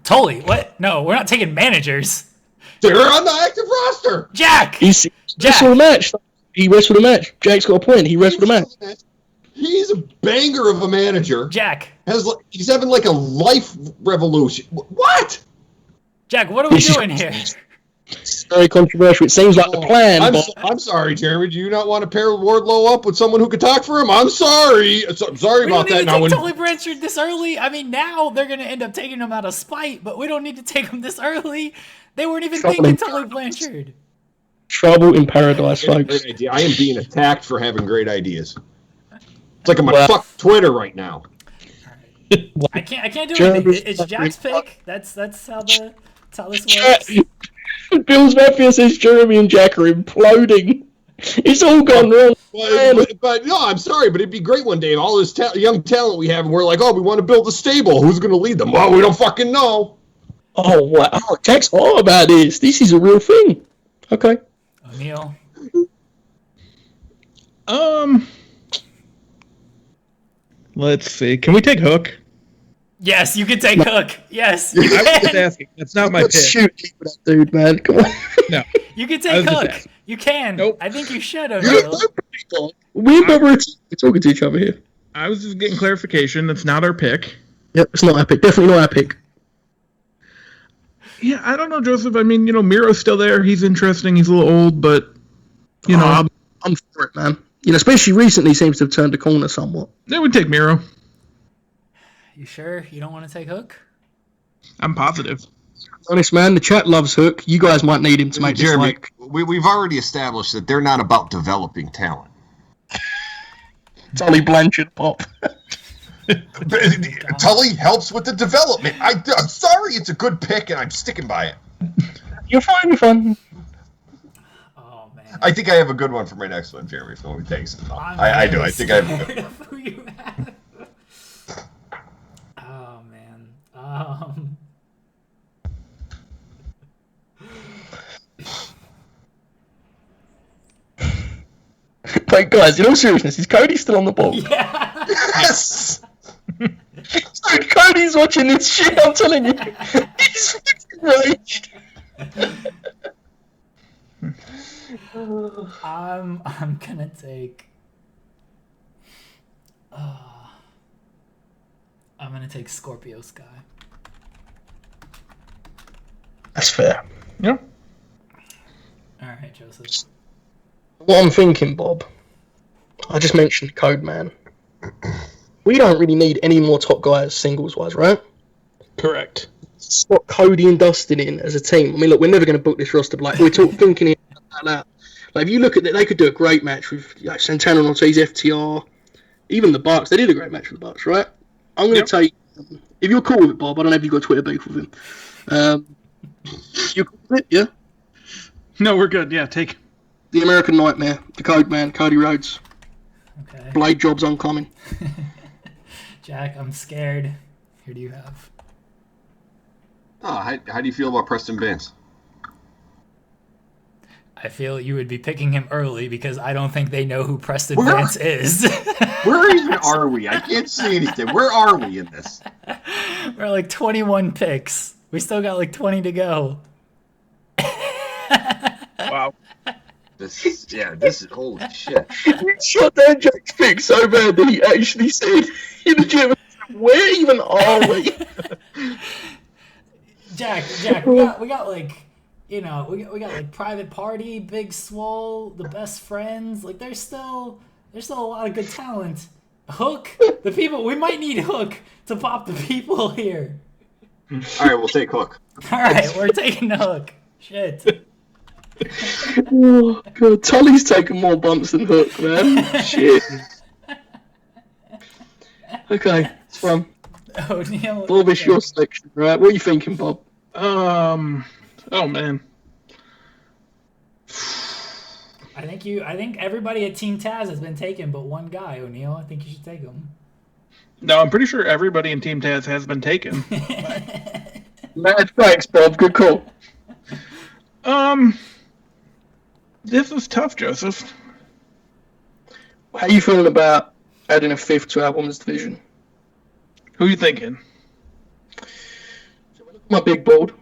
Tully? What? No, we're not taking managers. They're on the active roster. Jack. He wrestled a match. He wrestled a match. Jack's got a point. He wrestled a match. He's a banger of a manager. Jack. He's having a life revolution. What? Jack, what are we doing here? It's very controversial. It seems like the plan. I'm sorry, Jeremy. Do you not want to pair Wardlow up with someone who could talk for him? I'm sorry. I'm sorry about that. We don't need to take Tully Blanchard this early. I mean, now they're going to end up taking him out of spite, but we don't need to take him this early. They weren't even thinking Tully Blanchard. Trouble in paradise, folks. Great idea. I am being attacked for having great ideas. It's like I'm on fuck Twitter right now. I can't do anything. It's Jack's pick. That's how this works. Bill's Mafia says Jeremy and Jack are imploding. It's all gone wrong. But no, I'm sorry, but it'd be great one day. All this young talent we have, and we're like, we want to build a stable. Who's going to lead them? Well, we don't fucking know. Oh, wow. Jack's all about this. This is a real thing. Okay. O'Neal. Let's see. Can we take Hook? Yes, you can take Hook. Yes, you I was can. just asking. That's not my pick. Shoot that dude, man. Come on. No. You can take Hook. You can. Nope. I think you should have. We're talking to each other here. I was just getting clarification. That's not our pick. Yep, it's not our pick. Definitely not our pick. Yeah, I don't know, Joseph. I mean, Miro's still there. He's interesting. He's a little old, but, I'm for it, man. Especially recently seems to have turned the corner somewhat. They would take Miro. You sure you don't want to take Hook? I'm positive. Honest, man, the chat loves Hook. You guys might need him to make Jeremy, this we've already established that they're not about developing talent. Tully Blanchard pop. Tully helps with the development. I'm sorry, it's a good pick, and I'm sticking by it. You're fine. Oh, man. I think I have a good one for my next one, Jeremy, if nobody takes it. I do. I think I have a good one. Who you have. Oh, man. Wait, guys, in all seriousness, is Cody still on the ball? Yeah. Yes! So Cody's watching this shit, I'm telling you. He's fucking raged. I'm gonna take. I'm gonna take Scorpio Sky. That's fair. Yeah. All right, Joseph. What I'm thinking, Bob, I just mentioned Code Man. We don't really need any more top guys singles-wise, right? Correct. Got Cody and Dustin in as a team. I mean, look, we're never going to book this roster, but like, we're thinking it like that. Like, if you look at it, they could do a great match with like Santana and Ortiz, FTR, even the Bucks. They did a great match with the Bucks, right? I'm going to take, if you're cool with it, Bob, I don't know if you've got Twitter beef with him. You cool with it, yeah? No, we're good. Yeah, take The American Nightmare, the Code Man, Cody Rhodes. Okay. Blade job's oncoming. Jack, I'm scared. Who do you have? Oh, how do you feel about Preston Vance? I feel you would be picking him early because I don't think they know who Preston Vance is. Where even are we? I can't see anything. Where are we in this? We're like 21 picks. We still got like 20 to go. wow. This is holy shit. You shot down Jack's pick so bad that he actually said in the gym, where even are we? Jack, we got like, you know, we got like Private Party, Big Swole, the Best Friends. Like there's still a lot of good talent. Hook, the people, we might need Hook to pop the people here. All right, we'll take Hook. All right, we're taking the Hook. Shit. Oh, God, Tully's taking more bumps than Hook, man. Shit. Okay, it's fun. O'Neal. Bob, it's your selection, right? What are you thinking, Bob? Oh man. I think everybody at Team Taz has been taken, but one guy, O'Neal. I think you should take him. No, I'm pretty sure everybody in Team Taz has been taken. Mad thanks, Bob. Good call. This is tough, Joseph. How are you feeling about adding a fifth to our women's division? Who are you thinking? My big board.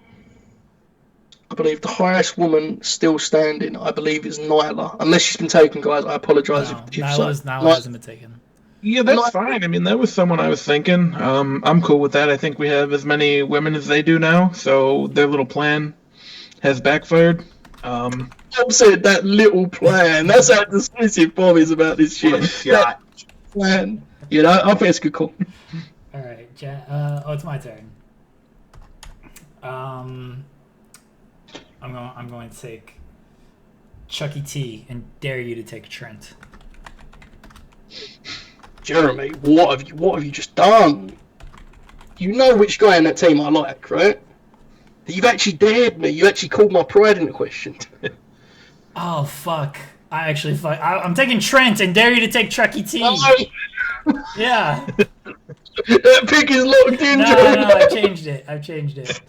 I believe the highest woman still standing, I believe, is Nyla. Unless she's been taken, guys, I apologise if Nyla hasn't been taken. Yeah, that's fine. I mean, that was someone I was thinking. I'm cool with that. I think we have as many women as they do now, so their little plan has backfired. Bob said that little plan. That's how dismissive Bob is about this shit. That plan. You know, I think it's a good call. All right, it's my turn. I'm going to take Chucky T and dare you to take Trent. Jeremy, what have you just done? You know which guy in that team I like, right? You've actually dared me. You actually called my pride into question. Oh fuck! I'm taking Trent and dare you to take Chucky T. Yeah. That pick is locked in. No, I've changed it.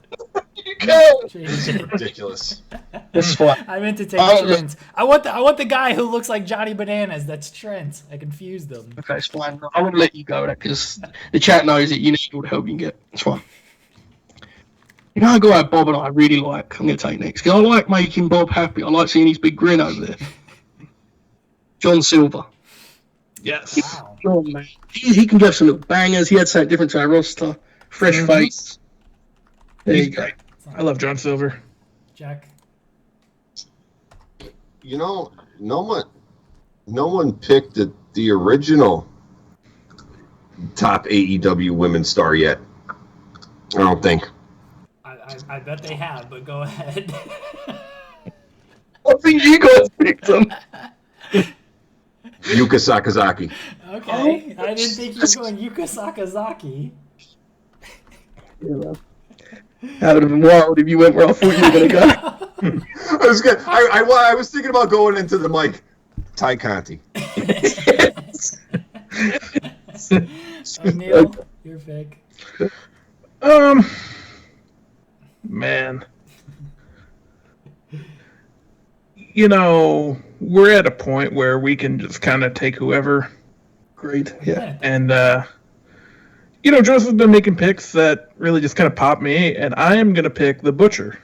You can't. This is ridiculous. That's fine. I meant to take Trent. I want the guy who looks like Johnny Bananas. That's Trent. I confused them. Okay, it's fine. I won't let you go with that because the chat knows that you need all the help you can get. It's fine. You know a guy Bob and I really like? I'm going to take next because I like making Bob happy. I like seeing his big grin over there. John Silver. Yes. Wow. Oh, man. He can have some little bangers. He had something different to our roster. Fresh face. There you go. I love John Silver. Jack. You know, no one picked the original top AEW women's star yet. I don't think. I bet they have, but go ahead. I think you guys picked them. Yuka Sakazaki. Okay. I didn't think you were going Yuka Sakazaki. Yeah, that would have been wild if you went where I thought you were going to go. I was thinking about going into the mic. Ty Conti. O'Neal, your pick. Man. You know, we're at a point where we can just kind of take whoever. Great, yeah. And, you know, Joseph's been making picks that really just kind of pop me, and I am going to pick the Butcher.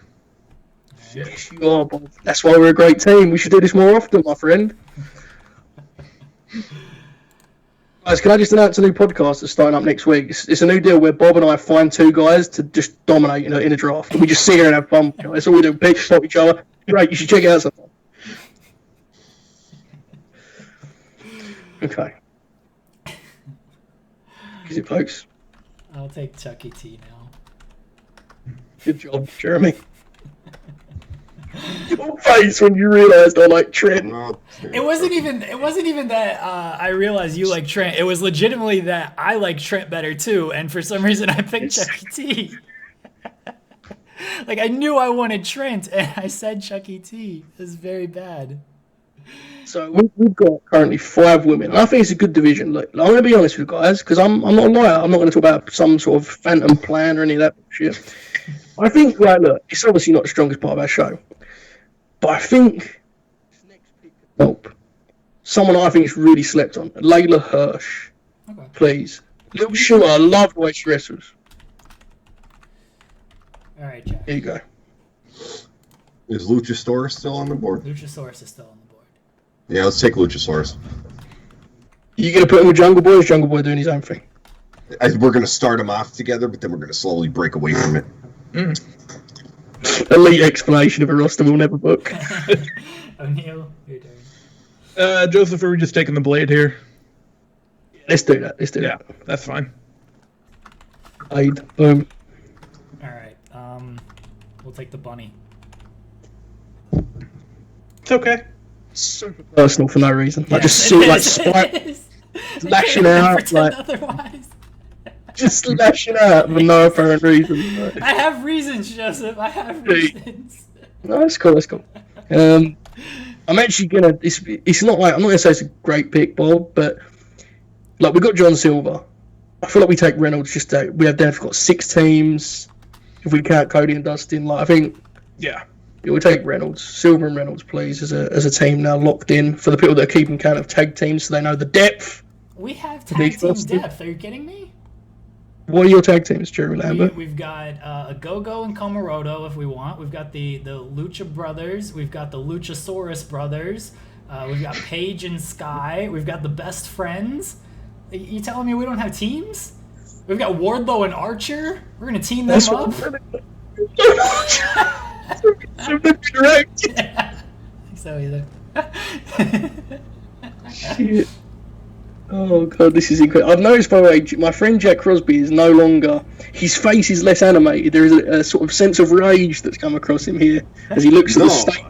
Yes, you are, Bob. That's why we're a great team. We should do this more often, my friend. Guys, can I just announce a new podcast that's starting up next week? It's a new deal where Bob and I find two guys to just dominate in a draft. We just sit here and have fun. That's all we do. Pitch, stop each other. Great, you should check it out sometime. Okay. Is it, folks? I'll take Chuck E. T now. Good job, Jeremy. Your face when you realised I like Trent. It wasn't even that I realized you like Trent. It was legitimately that I like Trent better too, and for some reason I picked Chuck E. T. Like I knew I wanted Trent, and I said Chuck E. T. It was very bad. So we've got currently 5 women. And I think it's a good division. Look, I'm going to be honest with you guys, because I'm not a liar. I'm not going to talk about some sort of phantom plan or any of that shit. I think, like, look, it's obviously not the strongest part of our show, but I think this next pick could help. Someone I think is really slept on, Layla Hirsch. Okay. Please. Little shooter, I love the way she wrestles. All right, Jack. Here you go. Is Luchasaurus still on the board? Luchasaurus is still on the board. Yeah, let's take Luchasaurus. You going to put him with Jungle Boy, or is Jungle Boy doing his own thing? We're going to start them off together, but then we're going to slowly break away from it. Elite explanation of a roster we'll never book. O'Neal, your turn. Joseph, are we just taking the blade here? Let's do that. Yeah, that's fine. Blade. Boom. All right. We'll take the bunny. It's okay. Super personal for no reason. Like just Yes, see like it is. spite, lashing out, Pretend like otherwise. just lashing out for no apparent reason. Like. I have reasons, Joseph. I have reasons. No, that's cool. That's cool. I'm actually gonna. It's not like I'm not gonna say it's a great pick, Bob, but like we got John Silver. I feel like we take Reynolds. We have got 6 teams. If we count Cody and Dustin, like I think. Yeah. We take Reynolds, Silver and Reynolds, please, as a team now locked in for the people that are keeping count of tag teams, so they know the depth. We have tag team depth. Are you kidding me? What are your tag teams, Jerry Lambert? We've got a Go-Go and Komoroto if we want. We've got the Lucha Brothers. We've got the Luchasaurus Brothers. We've got Paige and Sky. We've got the Best Friends. You telling me we don't have teams? We've got Wardlow and Archer. We're gonna team them up. Correct. Yeah. I think so either. Shit. Oh god, this is incredible. I've noticed, by the way, my friend Jack Crosby is no longer. His face is less animated. There is a sort of sense of rage that's come across him here as he looks at the state.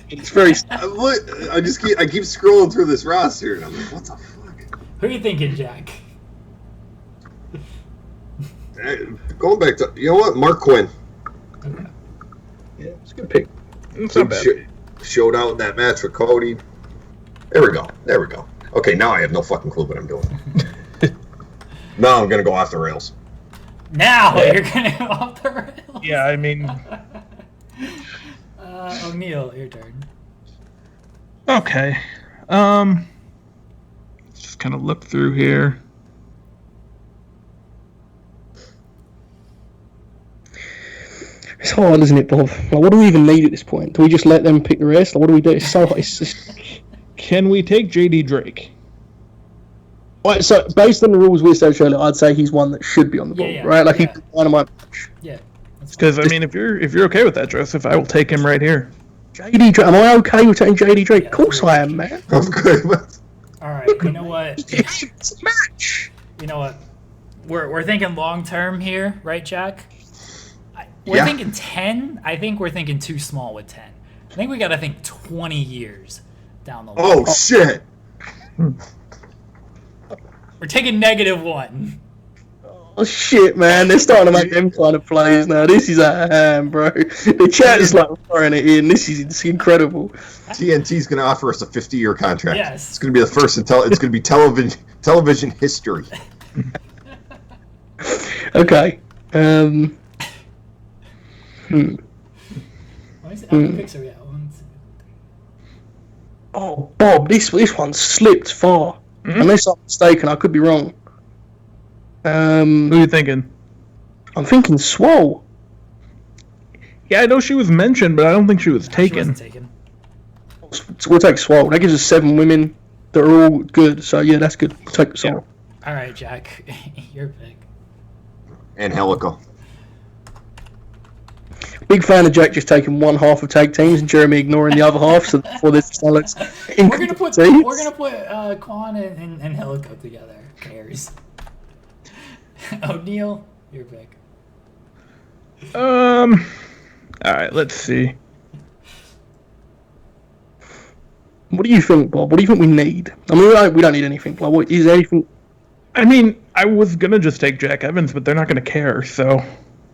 It's very. I keep scrolling through this roster and I'm like, what the fuck? Who are you thinking, Jack? Going back to Mark Quinn. Okay. Yeah, it's a good pick. It's not bad. Showed out in that match with Cody. There we go. Okay, now I have no fucking clue what I'm doing. Now I'm gonna go off the rails. Now you're gonna go off the rails. Yeah, I mean. O'Neal, your turn. Okay. Just kind of look through here. It's hard, isn't it, Bob? Like, what do we even need at this point? Do we just let them pick the rest? Like, what do we do? It's so hard. Can we take JD Drake? Right, so based on the rules we established earlier, I'd say he's one that should be on the board, right? Like he's one of my match. Yeah. Because I mean, if you're okay with that, Joseph, I will take him right here. JD Drake. Am I okay with taking JD Drake? Of course I am, man. I'm good with. All right. You know what? It's a match. You know what? We're thinking long term here, right, Jack? We're thinking 10. I think we're thinking too small with 10. I think we got to think 20 years down the line. Oh shit! We're taking -1. Oh shit, man! They're starting to make them kind of plays now. This is out of hand, bro. The chat is like throwing it in. It's incredible. TNT's gonna offer us a 50-year contract. Yes. It's gonna be the first. It's gonna be television history. Okay. How many picks are we at? Oh, Bob, this one slipped far. Unless I'm mistaken, I could be wrong. Who are you thinking? I'm thinking Swole. Yeah, I know she was mentioned, but I don't think she was She taken. wasn't taken. So we'll take Swole. That gives us 7 women. They're all good. So yeah, that's good. We'll take Swole. All right, Jack, your pick. Angelico. Big fan of Jack just taking one half of tag teams and Jeremy ignoring the other half. So before this looks We're gonna put Quan and Helico together. Who cares? O'Neal, your pick. All right, let's see. What do you think, Bob? What do you think we need? I mean, we don't need anything. Like, what is there anything? I mean, I was gonna just take Jack Evans, but they're not gonna care. So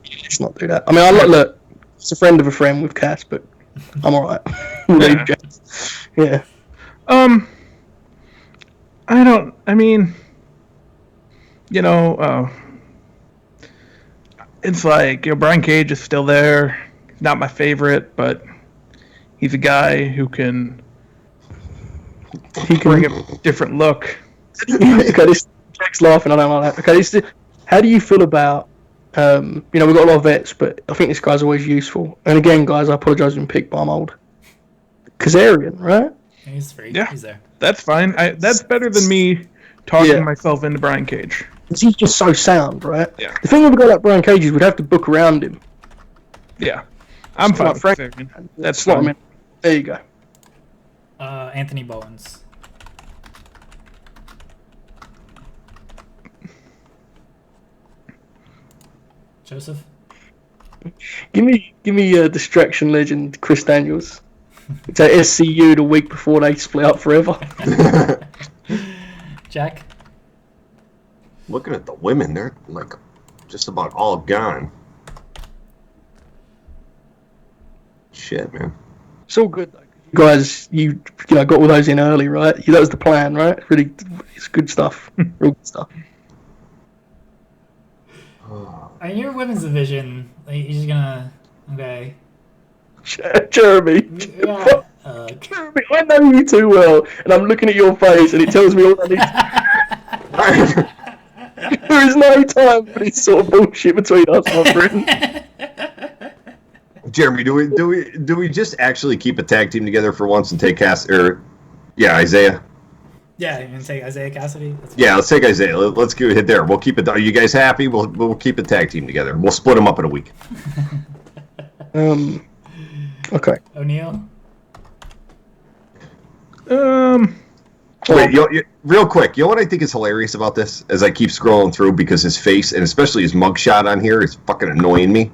Let's not do that. I mean, I look. It's a friend of a friend with Cass, but I'm all right. Yeah. Yeah. I don't. I mean, you know, it's like, you know, Brian Cage is still there. He's not my favorite, but he's a guy who can bring a different look. Okay, this Jack's laughing. I don't like that. Okay, how do you feel about? You know, we've got a lot of vets, but I think this guy's always useful. And again, guys, I apologise for being picked, but I'm old. Kazarian, right? He's free. Yeah. He's there. That's fine. That's better than me talking myself into Brian Cage. He's just so sound, right? Yeah. The thing with a guy like Brian Cage is we'd have to book around him. Yeah. I'm fine with Frank. Kazarian. That's what I fine. mean. There you go. Anthony Bowens. Joseph. Give me a distraction legend, Chris Daniels. It's at SCU the week before they split up forever. Jack. Looking at the women, they're like just about all gone. Shit, man. It's all good though. You guys, you know, got all those in early, right? That was the plan, right? Really, it's good stuff. Real good stuff. In your women's division, like, you're just gonna okay. Jeremy. Yeah. Jeremy, I know you too well, and I'm looking at your face, and it tells me all I need. There is no time for this sort of bullshit between us, my friend. Jeremy, do we just actually keep a tag team together for once and take Isaiah? Yeah, you can take Isaiah Cassidy. Yeah, let's take Isaiah. Let's go ahead there. We'll keep it. Are you guys happy? We'll keep a tag team together. We'll split them up in a week. Okay. O'Neal. Wait, real quick. You know what I think is hilarious about this? As I keep scrolling through, because his face and especially his mugshot on here is fucking annoying me.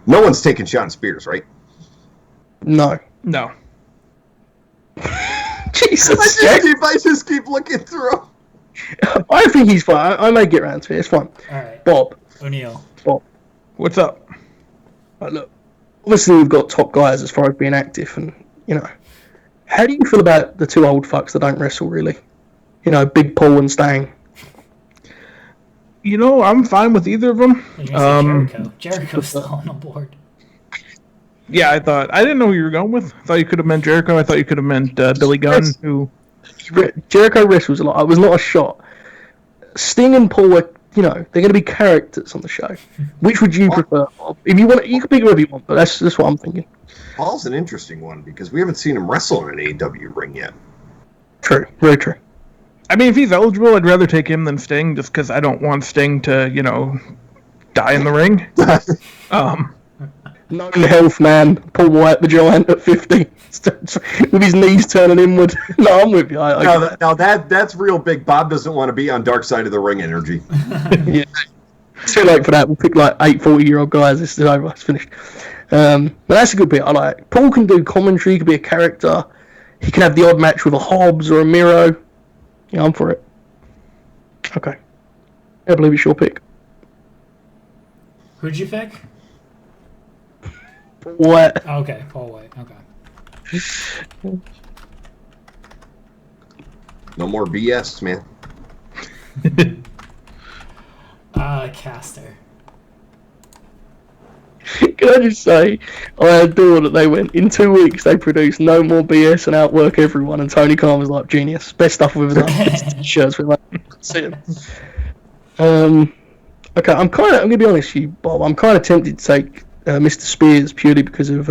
No one's taking Sean Spears, right? No. No. Jesus. I just keep looking through. I think he's fine. I may get around to it. It's fine. All right. Bob. O'Neal. Bob. What's up? Right, look. Obviously, we've got top guys as far as being active, and you know, how do you feel about the two old fucks that don't wrestle really? You know, Big Paul and Stang. You know, I'm fine with either of them. You're gonna say Jericho. Jericho's still on the board. Yeah, I didn't know who you were going with. I thought you could have meant Jericho. I thought you could have meant Billy Gunn, who... Jericho wrestles a lot. It was not a shot. Sting and Paul are, you know, they're going to be characters on the show. Which would you prefer? If you want, you can pick whoever you want, but that's what I'm thinking. Paul's an interesting one because we haven't seen him wrestle in an AEW ring yet. True, very true. I mean, if he's eligible, I'd rather take him than Sting, just because I don't want Sting to, you know, die in the ring. Known health man, Paul White, the giant at 50, with his knees turning inward. No, I'm with you. Now that's real big. Bob doesn't want to be on dark side of the ring energy. Yeah. It's too late for that. We'll pick like 40-year-old guys. This is over. It's finished. But that's a good bit. I like it. Paul can do commentary. He can be a character. He can have the odd match with a Hobbs or a Miro. Yeah, I'm for it. Okay. I believe it's your pick. Who'd you pick? What? Oh, okay, Paul White. Okay. No more BS, man. Caster. Can I just say, I adore that they went, in 2 weeks they produced No More BS and Outwork Everyone, and Tony Khan was like, genius. Best stuff we've ever done. T-shirts with like, see them. Okay, I'm going to be honest with you, Bob. I'm kind of tempted to take Mr. Spears purely because of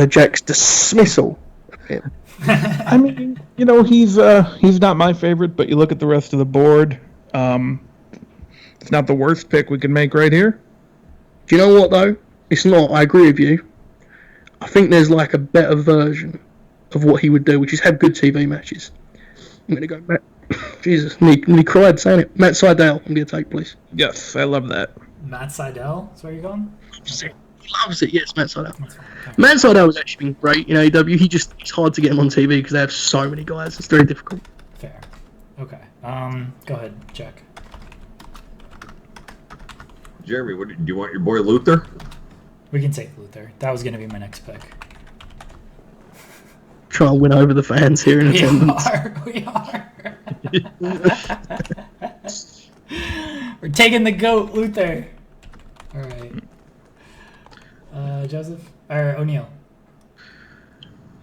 Jack's dismissal of him. I mean, he's not my favorite, but you look at the rest of the board. It's not the worst pick we can make right here. Do you know what though? It's not. I agree with you. I think there's like a better version of what he would do, which is have good TV matches. I'm gonna go Matt. Jesus, me cried saying it. Matt Sydal, I'm gonna take, please. Yes, I love that. Matt Sydal, is where you're going? He loves it. Yes, Matt Sydal. Matt Sydal has actually been great in AEW. It's hard to get him on TV because they have so many guys. It's very difficult. Fair. Okay. Go ahead, Jack. Jeremy, do you want your boy Luther? We can take Luther. That was gonna be my next pick. Try and win over the fans here in attendance. We are. We're taking the GOAT, Luther. All right. Joseph or O'Neal.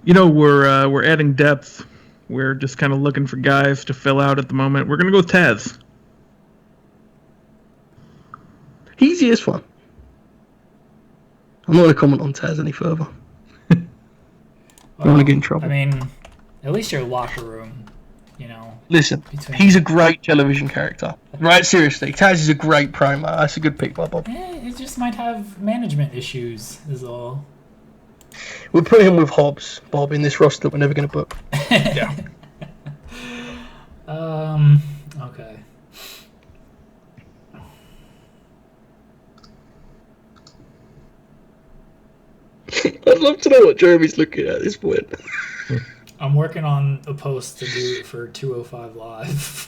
We're adding depth. We're just kind of looking for guys to fill out at the moment. We're gonna go with Taz. Easiest one. I'm not going to comment on Taz any further. I don't want to get in trouble. I mean, at least your locker room, Listen, he's a great television character. Right, seriously. Taz is a great promo. That's a good pick by Bob. It just might have management issues, is all. We'll put him with Hobbs, Bob, in this roster that we're never going to book. Yeah. Okay. I'd love to know what Jeremy's looking at this point. I'm working on a post to do it for 205 Live.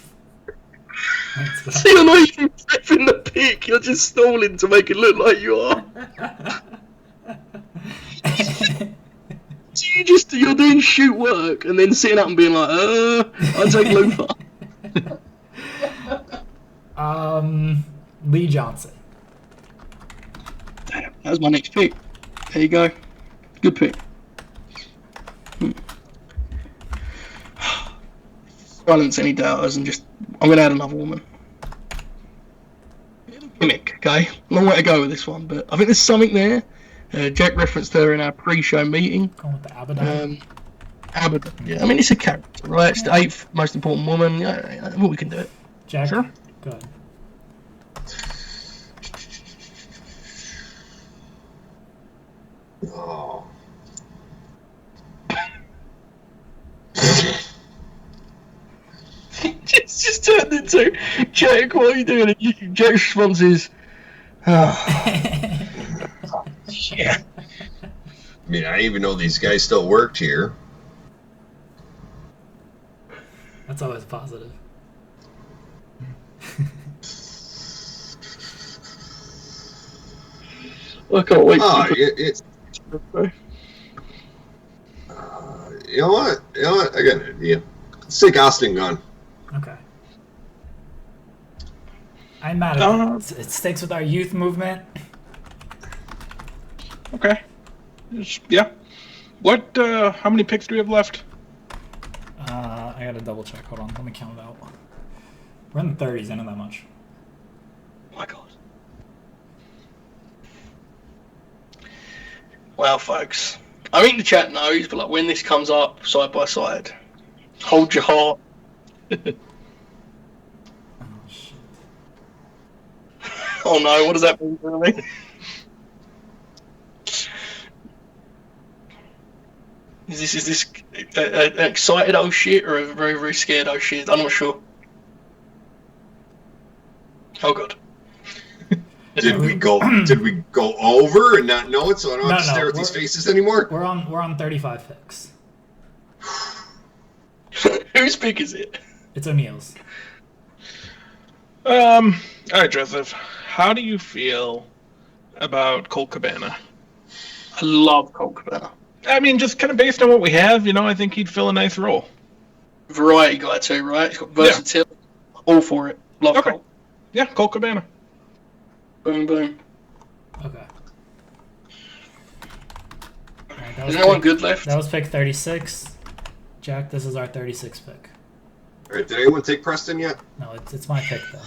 See, I know you're stepping the pick. You're just stalling to make it look like you are. So you're doing shoot work and then sitting up and being like, I'll take Luther. Lee Johnson. Damn, that was my next pick. There you go. Good pick. Silence any doubters and I'm going to add another woman. Gimmick, okay? Long way to go with this one, but I think there's something there. Jack referenced her in our pre-show meeting. Going with the Abaddon. Abaddon, yeah. I mean, it's a character, right? It's the 8th most important woman. Yeah, well, we can do it. Jack, sure. Go ahead. Oh. It's just turned into Jack, what are you doing? And Jack's response is, yeah. I mean, I didn't even know these guys still worked here. That's always positive. I can't wait. You know what? I got an idea. Let's take Austin Gunn. Okay. I'm mad at it. It sticks with our youth movement. Okay. Yeah. What? How many picks do we have left? I gotta double check. Hold on. Let me count it out. We're in the 30s. I know that much. Oh my God. Well, folks, I think the chat knows, but when this comes up side by side, hold your heart. Oh shit. Oh no, what does that mean for me? Is this an excited oh shit or a very, very scared oh shit? I'm not sure. Oh God. Did we go over and not know it, so I don't have to stare at these faces anymore? We're on 35 picks. Whose pick is it? It's O'Neal's. All right, Joseph. How do you feel about Colt Cabana? I love Colt Cabana. I mean, just kind of based on what we have, I think he'd fill a nice role. Variety guy too, right? He's got versatility. Yeah. All for it. Love Colt. Yeah, Colt Cabana. Boom, boom. Okay. Right, is there anyone good left? That was pick 36. Jack, this is our 36th pick. All right, did anyone take Preston yet? No, it's my pick, though.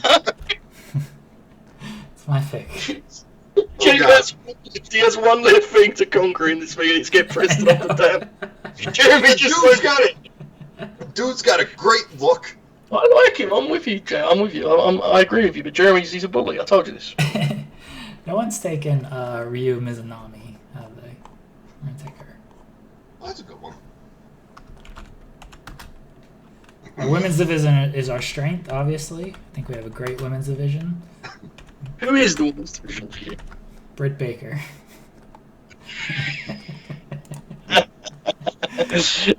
It's my pick. Jake has one left thing to conquer in this thing, and it's get Preston off the damn. Jeremy just got it. Dude's got a great look. I like him. I'm with you, Jay. I'm with you. I agree with you. But he's a bully. I told you this. No one's taken Ryu Mizunami, have they? I'm gonna take her. Oh, that's a good one. Our women's division is our strength, obviously. I think we have a great women's division. Who is the women's division for you? Britt Baker.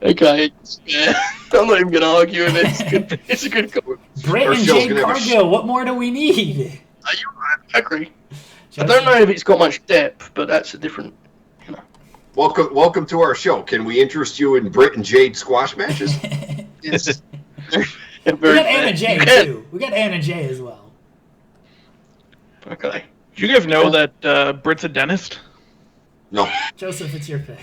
Okay, yeah. I'm not even going to argue with it. It's a good call. Britt and Jade Cargill, what more do we need? I agree. I don't know if it's got much depth, but that's a different, you know. Welcome to our show. Can we interest you in Britt and Jade squash matches? It's we got Anna Jay, too. We got Anna Jay as well. Okay. Do you guys know that Britt's a dentist? No. Joseph, it's your pick.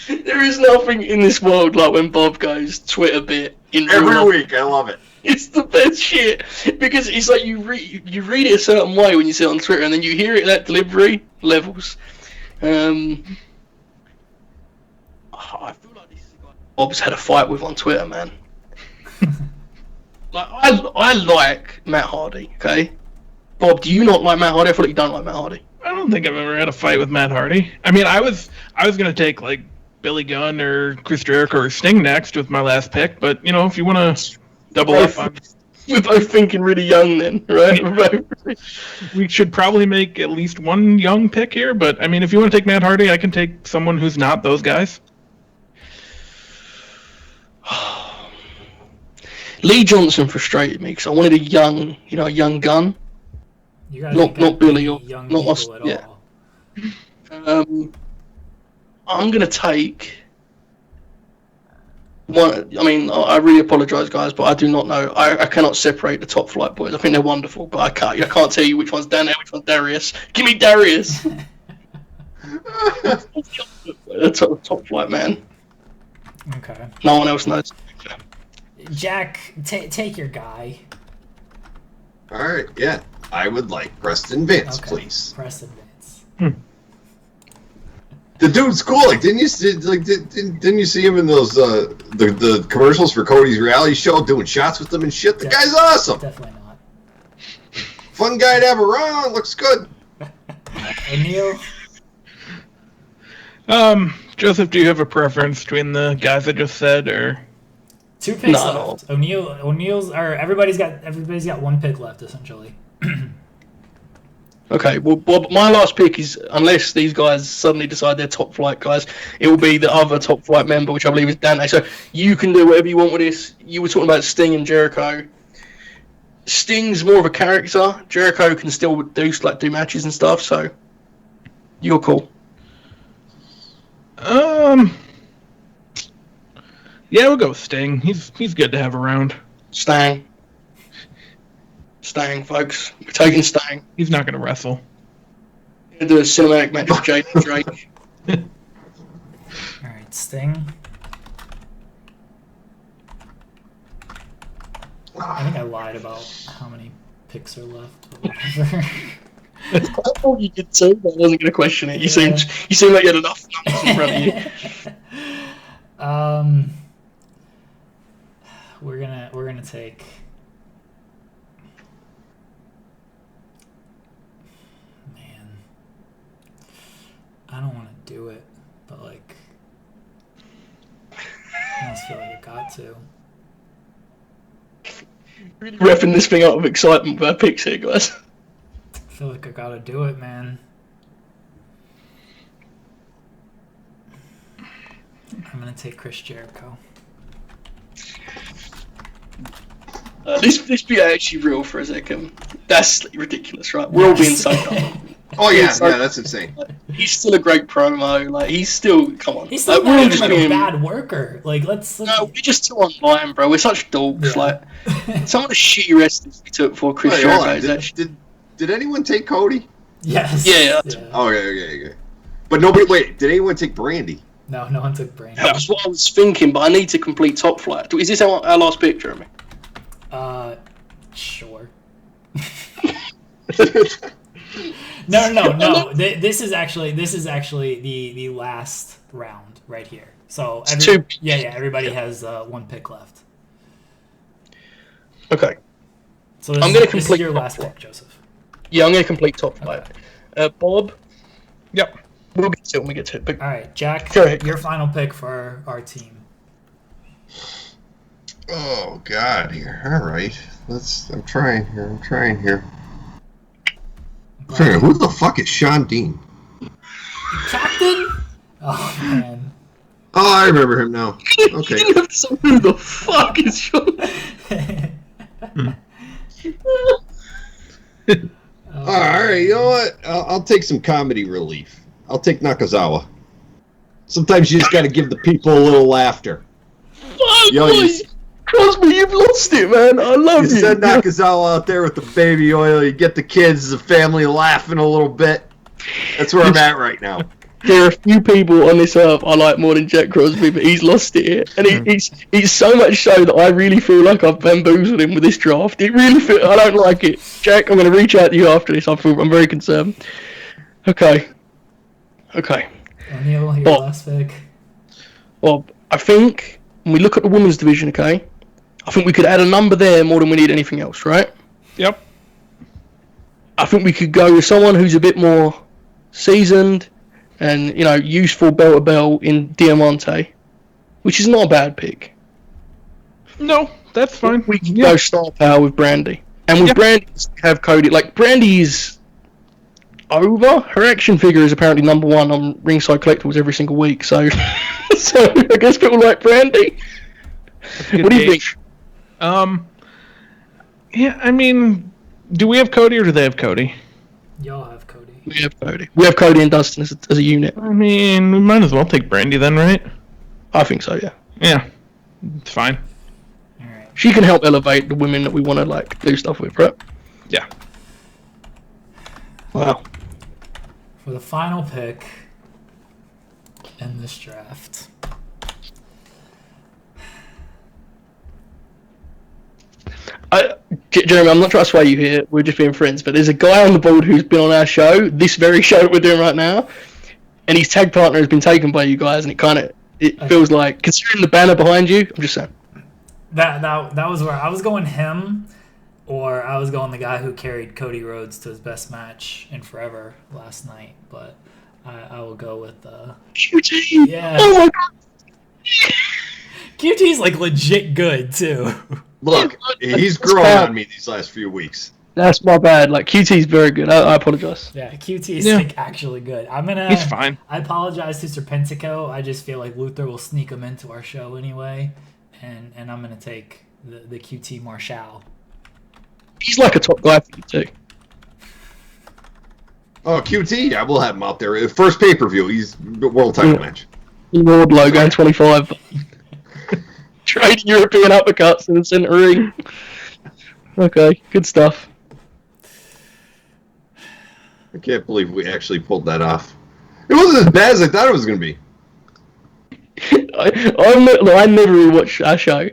There is nothing in this world like when Bob goes Twitter bit in every week. I love it. It's the best shit because it's like you read it a certain way when you see it on Twitter, and then you hear it that delivery levels. I feel like this is a guy Bob's had a fight with on Twitter, man. Like I like Matt Hardy. Okay, Bob, do you not like Matt Hardy? I feel like you don't like Matt Hardy. I don't think I've ever had a fight with Matt Hardy. I mean, I was gonna take like Billy Gunn or Chris Jericho or Sting next with my last pick, but you know, if you want to double up on, we're both thinking really young then, right? We should probably make at least one young pick here. But I mean, if you want to take Matt Hardy, I can take someone who's not those guys. Lee Johnson frustrated me because I wanted a young gun. Not Billy or young not us. at Yeah. all. I'm gonna take one. I mean, I really apologise, guys, but I do not know. I cannot separate the top flight boys. I think they're wonderful, but I can't tell you which one's Dan, which one's Darius. Give me Darius. The top flight man. Okay. No one else knows. Jack, take your guy. All right, yeah. I would like Preston Vince, please. Preston Vince. The dude's cool. Like, didn't you see him in those the commercials for Cody's reality show, doing shots with them and shit? The guy's awesome. Definitely not. Fun guy to have around. Looks good. O'Neal. Joseph, do you have a preference between the guys I just said, or? 2 picks left. O'Neal's, or everybody's got 1 pick left essentially. Okay, well, Bob, my last pick is, unless these guys suddenly decide they're top flight guys, it will be the other top flight member, which I believe is Dante. So you can do whatever you want with this. You were talking about Sting and Jericho. Sting's more of a character. Jericho can still do matches and stuff. So you're cool. Yeah, we'll go with Sting. He's good to have around. Stang, folks. We're taking Stang. He's not going to wrestle. We're going to do a cinematic match with Jade and Drake. Alright, Sting. I think I lied about how many picks are left, but whatever. I thought you did too, but I wasn't going to question it. You seem like you had enough numbers in front of you. We're gonna take. Man, I don't want to do it, but like, I almost feel like I got to. Really wrapping this thing up with excitement with our picks here, guys. I feel like I gotta do it, man. I'm gonna take Chris Jericho. This be actually real for a second. That's ridiculous, right? We're all being so dumb. Oh yeah, that's insane. He's still a great promo. Like he's still, come on. He's still not even like a bad worker. Like let's. No, we're just too online, bro. We're such dogs. Yeah. Like some of the shitty wrestlers we took for Chris Jericho. Did anyone take Cody? Yes. Yeah. Okay. But nobody. Wait, did anyone take Brandy? No one took Brandy. That was what I was thinking, but I need to complete top flight. Is this our last pick, Jeremy? Sure. No. This is actually the last round right here. So everybody has one pick left. Okay. So this is your last pick, Joseph. Yeah, I'm going to complete top 5. Okay. Bob? Yep. We'll get to it when we get to it. But all right, Jack, your final pick for our team. Oh, God. Here. All right. I'm trying here. Sorry, who the fuck is Sean Dean? Captain? Oh, man. Oh, I remember him now. Okay. Who the fuck is Sean? All right, you know what? I'll take some comedy relief. I'll take Nakazawa. Sometimes you just got to give the people a little laughter. Fuck, Crosby, you've lost it, man. I love you. You send Nakazawa out there with the baby oil. You get the kids, the family laughing a little bit. That's where I'm at right now. There are a few people on this earth I like more than Jack Crosby, but he's lost it here. And he's so much so that I really feel like I've bamboozled him with this draft. I don't like it. Jack, I'm going to reach out to you after this. I'm very concerned. Okay. O'Neal, your last pick. Well, I think when we look at the women's division, okay, I think we could add a number there more than we need anything else, right? Yep. I think we could go with someone who's a bit more seasoned and, useful bell to bell in Diamante, which is not a bad pick. No, that's fine. We can go star power with Brandy. And with Brandy, have Cody. Like, Brandy is over. Her action figure is apparently number 1 on Ringside Collectibles every single week, so I guess people like Brandy. What do you think? Yeah, I mean, do we have Cody or do they have Cody? Y'all have Cody. We have Cody. We have Cody and Dustin as a unit. I mean, we might as well take Brandy then, right? I think so, yeah. Yeah, it's fine. All right. She can help elevate the women that we want to do stuff with, right? Yeah. Wow. For the final pick in this draft. Jeremy, I'm not trying to sway you here. We're just being friends, but there's a guy on the board who's been on our show, this very show that we're doing right now, and his tag partner has been taken by you guys, and it feels like, considering the banner behind you, I'm just saying. That was where I was going him, or I was going the guy who carried Cody Rhodes to his best match in forever last night, but I will go with QT. Yeah. Oh my god. QT's legit good too. Look, he's growing on me these last few weeks. That's my bad. QT's very good. I apologize. Yeah, QT's actually good. He's fine. I apologize to Serpentico. I just feel like Luther will sneak him into our show anyway, and I'm gonna take the QT Marshall. He's like a top guy for you too. Oh, QT, yeah, we'll have him out there. First pay-per-view, he's world title match. World logo and 25. Trading European uppercuts in the center ring. Okay, good stuff. I can't believe we actually pulled that off. It wasn't as bad as I thought it was going to be. I never rewatched our show.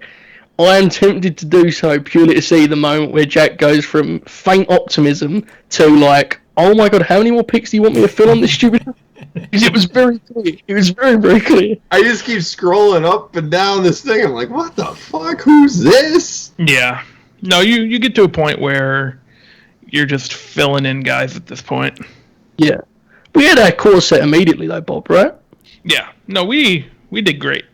I am tempted to do so purely to see the moment where Jack goes from faint optimism to oh my god, how many more picks do you want me to fill on this stupid? Because it was very clear. It was very, very clear. I just keep scrolling up and down this thing. I'm like, what the fuck? Who's this? Yeah. No, you get to a point where you're just filling in guys at this point. Yeah. We had our core set immediately though, Bob, right? Yeah. No, we did great.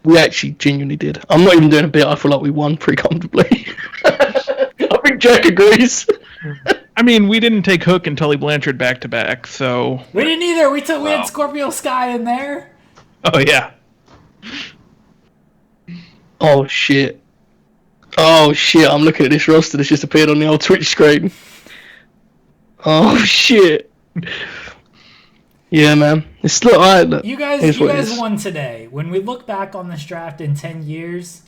We actually genuinely did. I'm not even doing a bit. I feel like we won pretty comfortably. I think Jack agrees. I mean, we didn't take Hook and Tully Blanchard back to back, so we didn't either. We had Scorpio Sky in there. Oh yeah. Oh shit. I'm looking at this roster that's just appeared on the old Twitch screen. Oh shit. Yeah, man. It's look. You guys won today. When we look back on this draft in 10 years,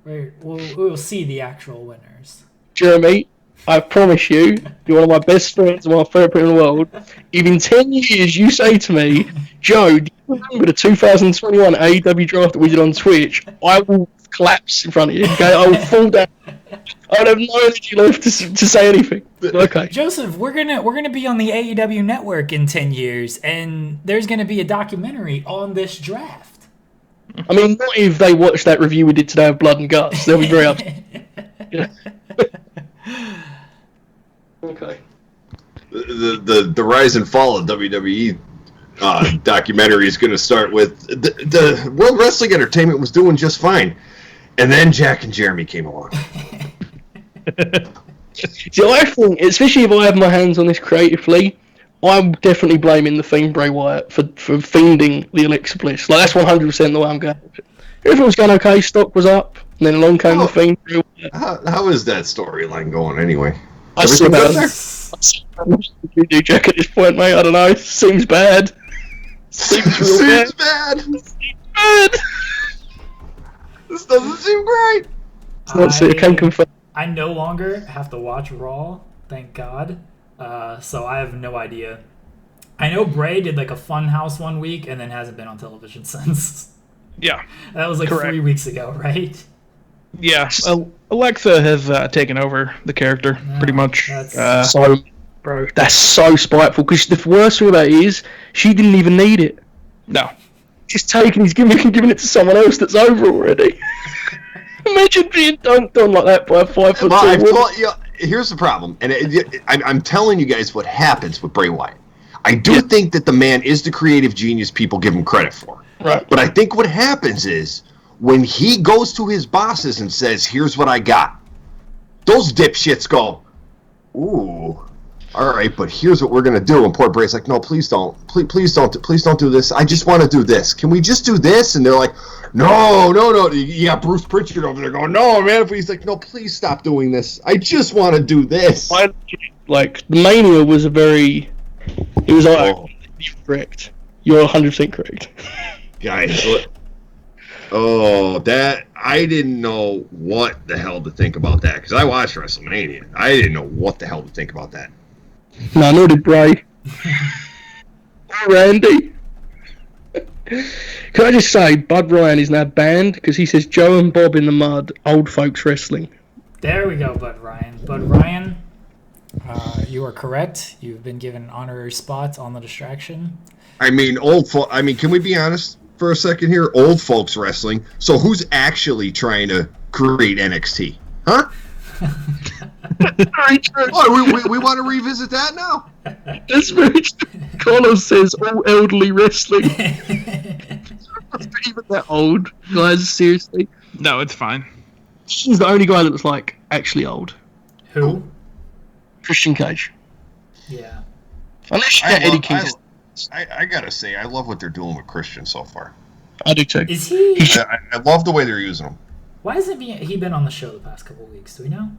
we'll see the actual winners. Jeremy, I promise you, you're one of my best friends and my favourite people in the world. If in 10 years you say to me, Joe, do you remember the 2021 AEW draft that we did on Twitch? I will collapse in front of you, okay? I will fall down. I would have no energy left to say anything. Okay. Joseph, we're gonna be on the AEW network in 10 years, and there's gonna be a documentary on this draft. I mean, not if they watch that review we did today of Blood and Guts. They'll be very upset. Yeah. Okay. The rise and fall of WWE documentary is going to start with the World Wrestling Entertainment was doing just fine, and then Jack and Jeremy came along. See, I think, especially if I have my hands on this creatively, I'm definitely blaming the Fiend Bray Wyatt for fiending the Alexa Bliss. Like, that's 100% the way I'm going. Everything was going okay, stock was up, and then along came the Fiend Bray Wyatt. How is that storyline going anyway? I see you do, Jack, at this point, mate. I don't know. Seems bad. Seems real Seems bad. bad. Bad. This doesn't seem great. I can confirm. I no longer have to watch Raw, thank God. So I have no idea. I know Bray did like a fun house one week and then hasn't been on television since. Yeah. That was like Correct. 3 weeks ago, right? Yeah. Alexa has taken over the character, pretty much. So, bro, that's so spiteful. Because the worst thing about it is, she didn't even need it. No. Just giving it to someone else that's over already. Imagine being dunked on like that by a 5'2" woman. Here's the problem, and I'm telling you guys what happens with Bray Wyatt. I do think that the man is the creative genius people give him credit for. Right. But I think what happens is, when he goes to his bosses and says, "Here's what I got," those dipshits go, "Ooh, all right, but here's what we're gonna do." And poor Bray's like, "No, please don't, please don't do this. I just want to do this. Can we just do this?" And they're like, "No." You got Bruce Pritchard over there going, "No, man." He's like, "No, please stop doing this. I just want to do this." Like, the Mania was it was correct. You're 100% correct. Guys, look. Oh, that I didn't know what the hell to think about that, because I watched WrestleMania. I didn't know what the hell to think about that. No, nor did Bray. Or Randy. Can I just say, Bud Ryan is now banned because he says Joe and Bob in the mud, old folks wrestling. There we go, Bud Ryan. Bud Ryan, you are correct. You've been given an honorary spot on the distraction. I mean, can we be honest for a second here? Old folks wrestling. So who's actually trying to create NXT? Huh? We want to revisit that now? That's very true. Connor says all elderly wrestling. Even that old, guys, seriously. No, it's fine. He's the only guy that was like actually old. Who? Christian Cage. Yeah. Unless you get Eddie Kingston. I gotta say, I love what they're doing with Christian so far. I do too. Is he? I love the way they're using him. Why hasn't he been on the show the past couple of weeks? Do we know?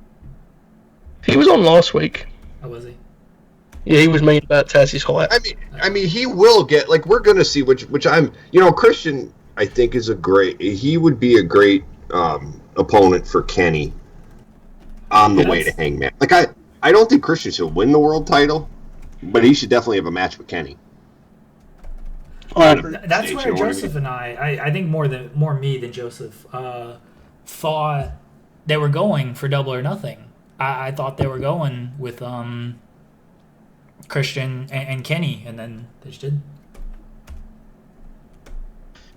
He was on last week. Oh, was he? Yeah, he was mean about Taz's height. I mean, he will get, like, we're gonna see which I'm, Christian, I think he would be a great opponent for Kenny on the way to Hangman. Like, I don't think Christian should win the world title, but he should definitely have a match with Kenny. That's where Joseph and I think more me than Joseph, thought they were going for Double or Nothing. I thought they were going with Christian and Kenny, and then they just did.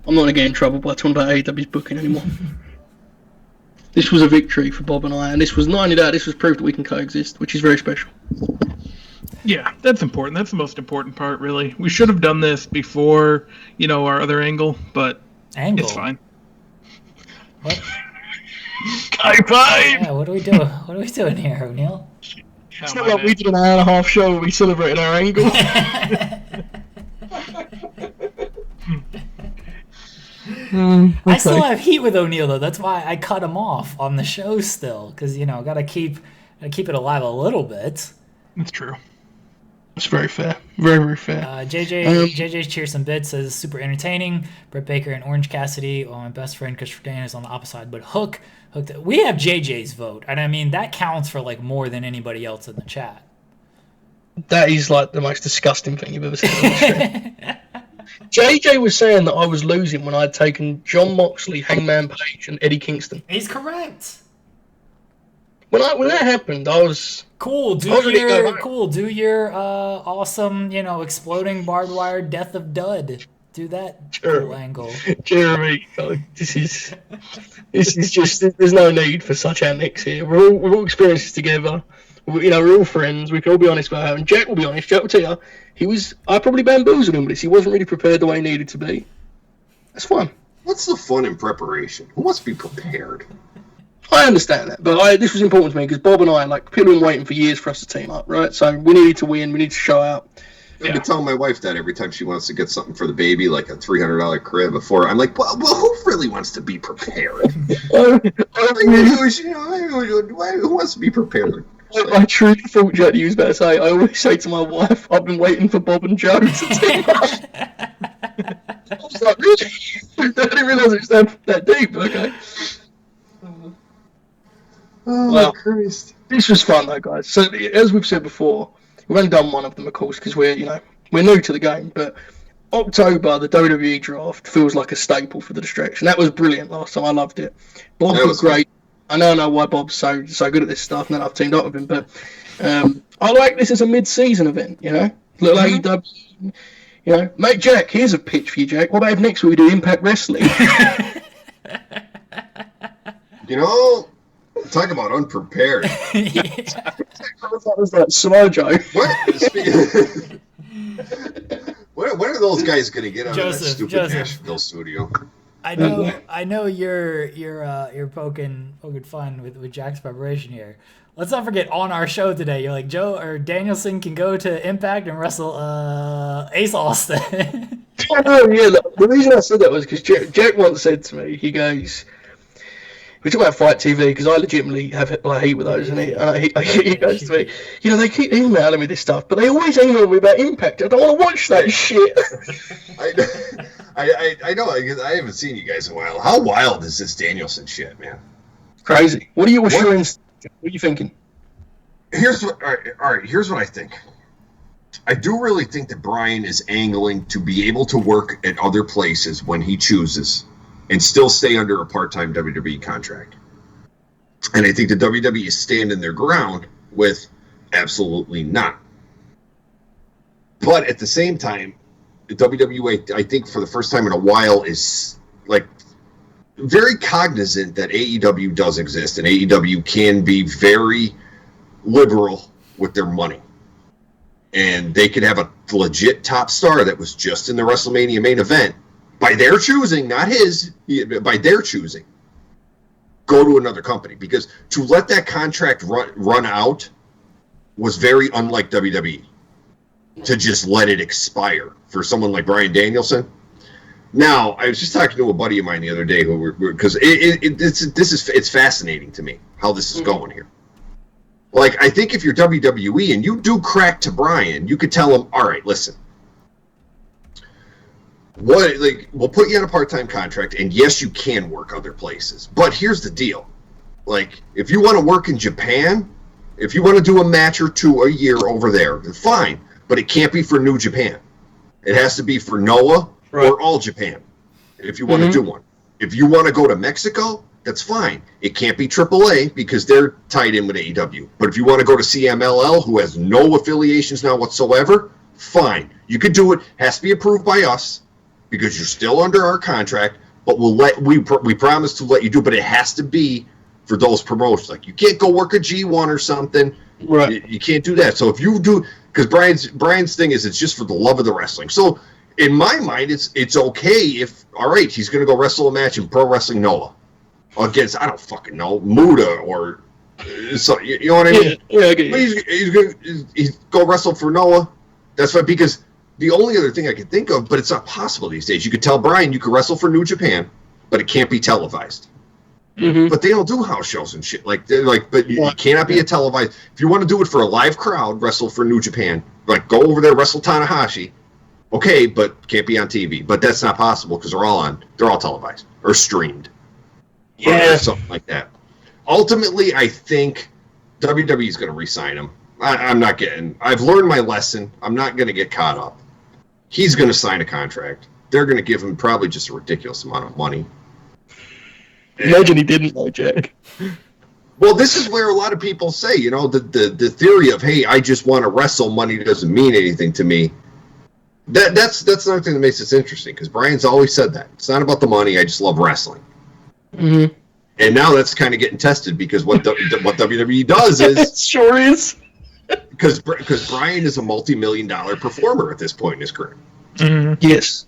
I'm not going to get in trouble by talking about AEW's booking anymore. This was a victory for Bob and I, and this was not only that, this was proof that we can coexist, which is very special. Yeah, that's important. That's the most important part, really. We should have done this before, our other angle, but it's fine. What? High five! Yeah, what are we doing? What are we doing here, O'Neill? It's not like we did an hour and a half show where we celebrated our angle. I still have heat with O'Neill though. That's why I cut him off on the show still, because gotta keep it alive a little bit. That's true. It's very fair. Very, very fair. JJ's Cheers Some Bits says super entertaining. Britt Baker and Orange Cassidy. Oh, my best friend Christopher Dan is on the opposite side, but Hook. We have JJ's vote, and I mean that counts for like more than anybody else in the chat. That is like the most disgusting thing you've ever seen on the stream. JJ was saying that I was losing when I'd taken John Moxley, Hangman Page, and Eddie Kingston. He's correct. when that happened, I was Cool. Do your awesome, exploding barbed wire death of Dud. Do that cool angle. Jeremy, this is just, there's no need for such antics here. We're all experienced this together. We're all friends. We can all be honest about it. And Jack will be honest. Jack will tell you, I probably bamboozled him with this. He wasn't really prepared the way he needed to be. That's fine. What's the fun in preparation? Who wants to be prepared? I understand that, but this was important to me because Bob and I, people have been waiting for years for us to team up, right? So we needed to win. We need to show out. I've been telling my wife that every time she wants to get something for the baby, like a $300 crib before. I'm like, well, who really wants to be prepared? Who wants to be prepared? I truly thought Jack was about to say, I always say to my wife, I've been waiting for Bob and Joe to team up. I was like, really? I didn't realise it was that deep, okay. Oh, well, Christ. This was fun, though, guys. So, as we've said before, we've only done one of them, of course, because we're new to the game, but October, the WWE draft, feels like a staple for the distraction. That was brilliant last time. I loved it. Bob was great. I now know why Bob's so good at this stuff, and then I've teamed up with him, but I like this as a mid-season event, Little AEW, Mate, Jack, here's a pitch for you, Jack. What about if next week we do Impact Wrestling? Talk about unprepared. That was that Samojo. When are those guys going to get out of that stupid Nashville studio? I know you're poking fun with Jack's preparation here. Let's not forget, on our show today, you're like, Joe or Danielson can go to Impact and wrestle Ace Austin. The reason I said that was because Jack once said to me, he goes, we talk about Fight TV because I legitimately have heat with those, and he goes to me, they keep emailing me this stuff, but they always email me about Impact. I don't want to watch that shit. I know, because I haven't seen you guys in a while. How wild is this Danielson shit, man? Crazy. What are you thinking? Here's what I think. I do really think that Brian is angling to be able to work at other places when he chooses and still stay under a part-time WWE contract. And I think the WWE is standing their ground with absolutely not. But at the same time, the WWE, I think for the first time in a while, is very cognizant that AEW does exist, and AEW can be very liberal with their money. And they could have a legit top star that was just in the WrestleMania main event, by their choosing, not his, by their choosing, go to another company. Because to let that contract run out was very unlike WWE. To just let it expire for someone like Bryan Danielson. Now, I was just talking to a buddy of mine the other day because it's fascinating to me how this is going here. I think if you're WWE and you do crack to Bryan, you could tell him, all right, listen, we'll put you on a part-time contract, and yes, you can work other places. But here's the deal. If you want to work in Japan, if you want to do a match or two a year over there, then fine. But it can't be for New Japan. It has to be for Noah or All Japan, if you want to do one. If you want to go to Mexico, that's fine. It can't be AAA because they're tied in with AEW. But if you want to go to CMLL, who has no affiliations now whatsoever, fine. You could do it. Has to be approved by us because you're still under our contract. But we promise to let you do. But it has to be for those promotions. You can't go work a G1 or something. Right. You can't do that. So if you do, because Brian's thing is it's just for the love of the wrestling. So in my mind, it's okay if, all right, he's going to go wrestle a match in Pro Wrestling Noah against, I don't fucking know, Muda or so, you know what I mean? Yeah, I get you. He's go wrestle for Noah. That's fine, because the only other thing I could think of, but it's not possible these days, you could tell Brian you could wrestle for New Japan, but it can't be televised. Mm-hmm. But they don't do house shows and shit. But you cannot be a televised. If you want to do it for a live crowd, wrestle for New Japan. Go over there, wrestle Tanahashi. Okay, but can't be on TV. But that's not possible because they're all televised or streamed. Yeah, or something like that. Ultimately, I think WWE is going to re-sign him. I've learned my lesson. I'm not going to get caught up. He's going to sign a contract. They're going to give him probably just a ridiculous amount of money. Imagine he didn't, though, Jack. Well, this is where a lot of people say, the theory of, hey, I just want to wrestle, money doesn't mean anything to me. That's another thing that makes this interesting, because Brian's always said that. It's not about the money, I just love wrestling. Mm-hmm. And now that's kind of getting tested, because what WWE does is... It sure is. Because Brian is a multi-million-dollar performer at this point in his career. Mm-hmm. Yes.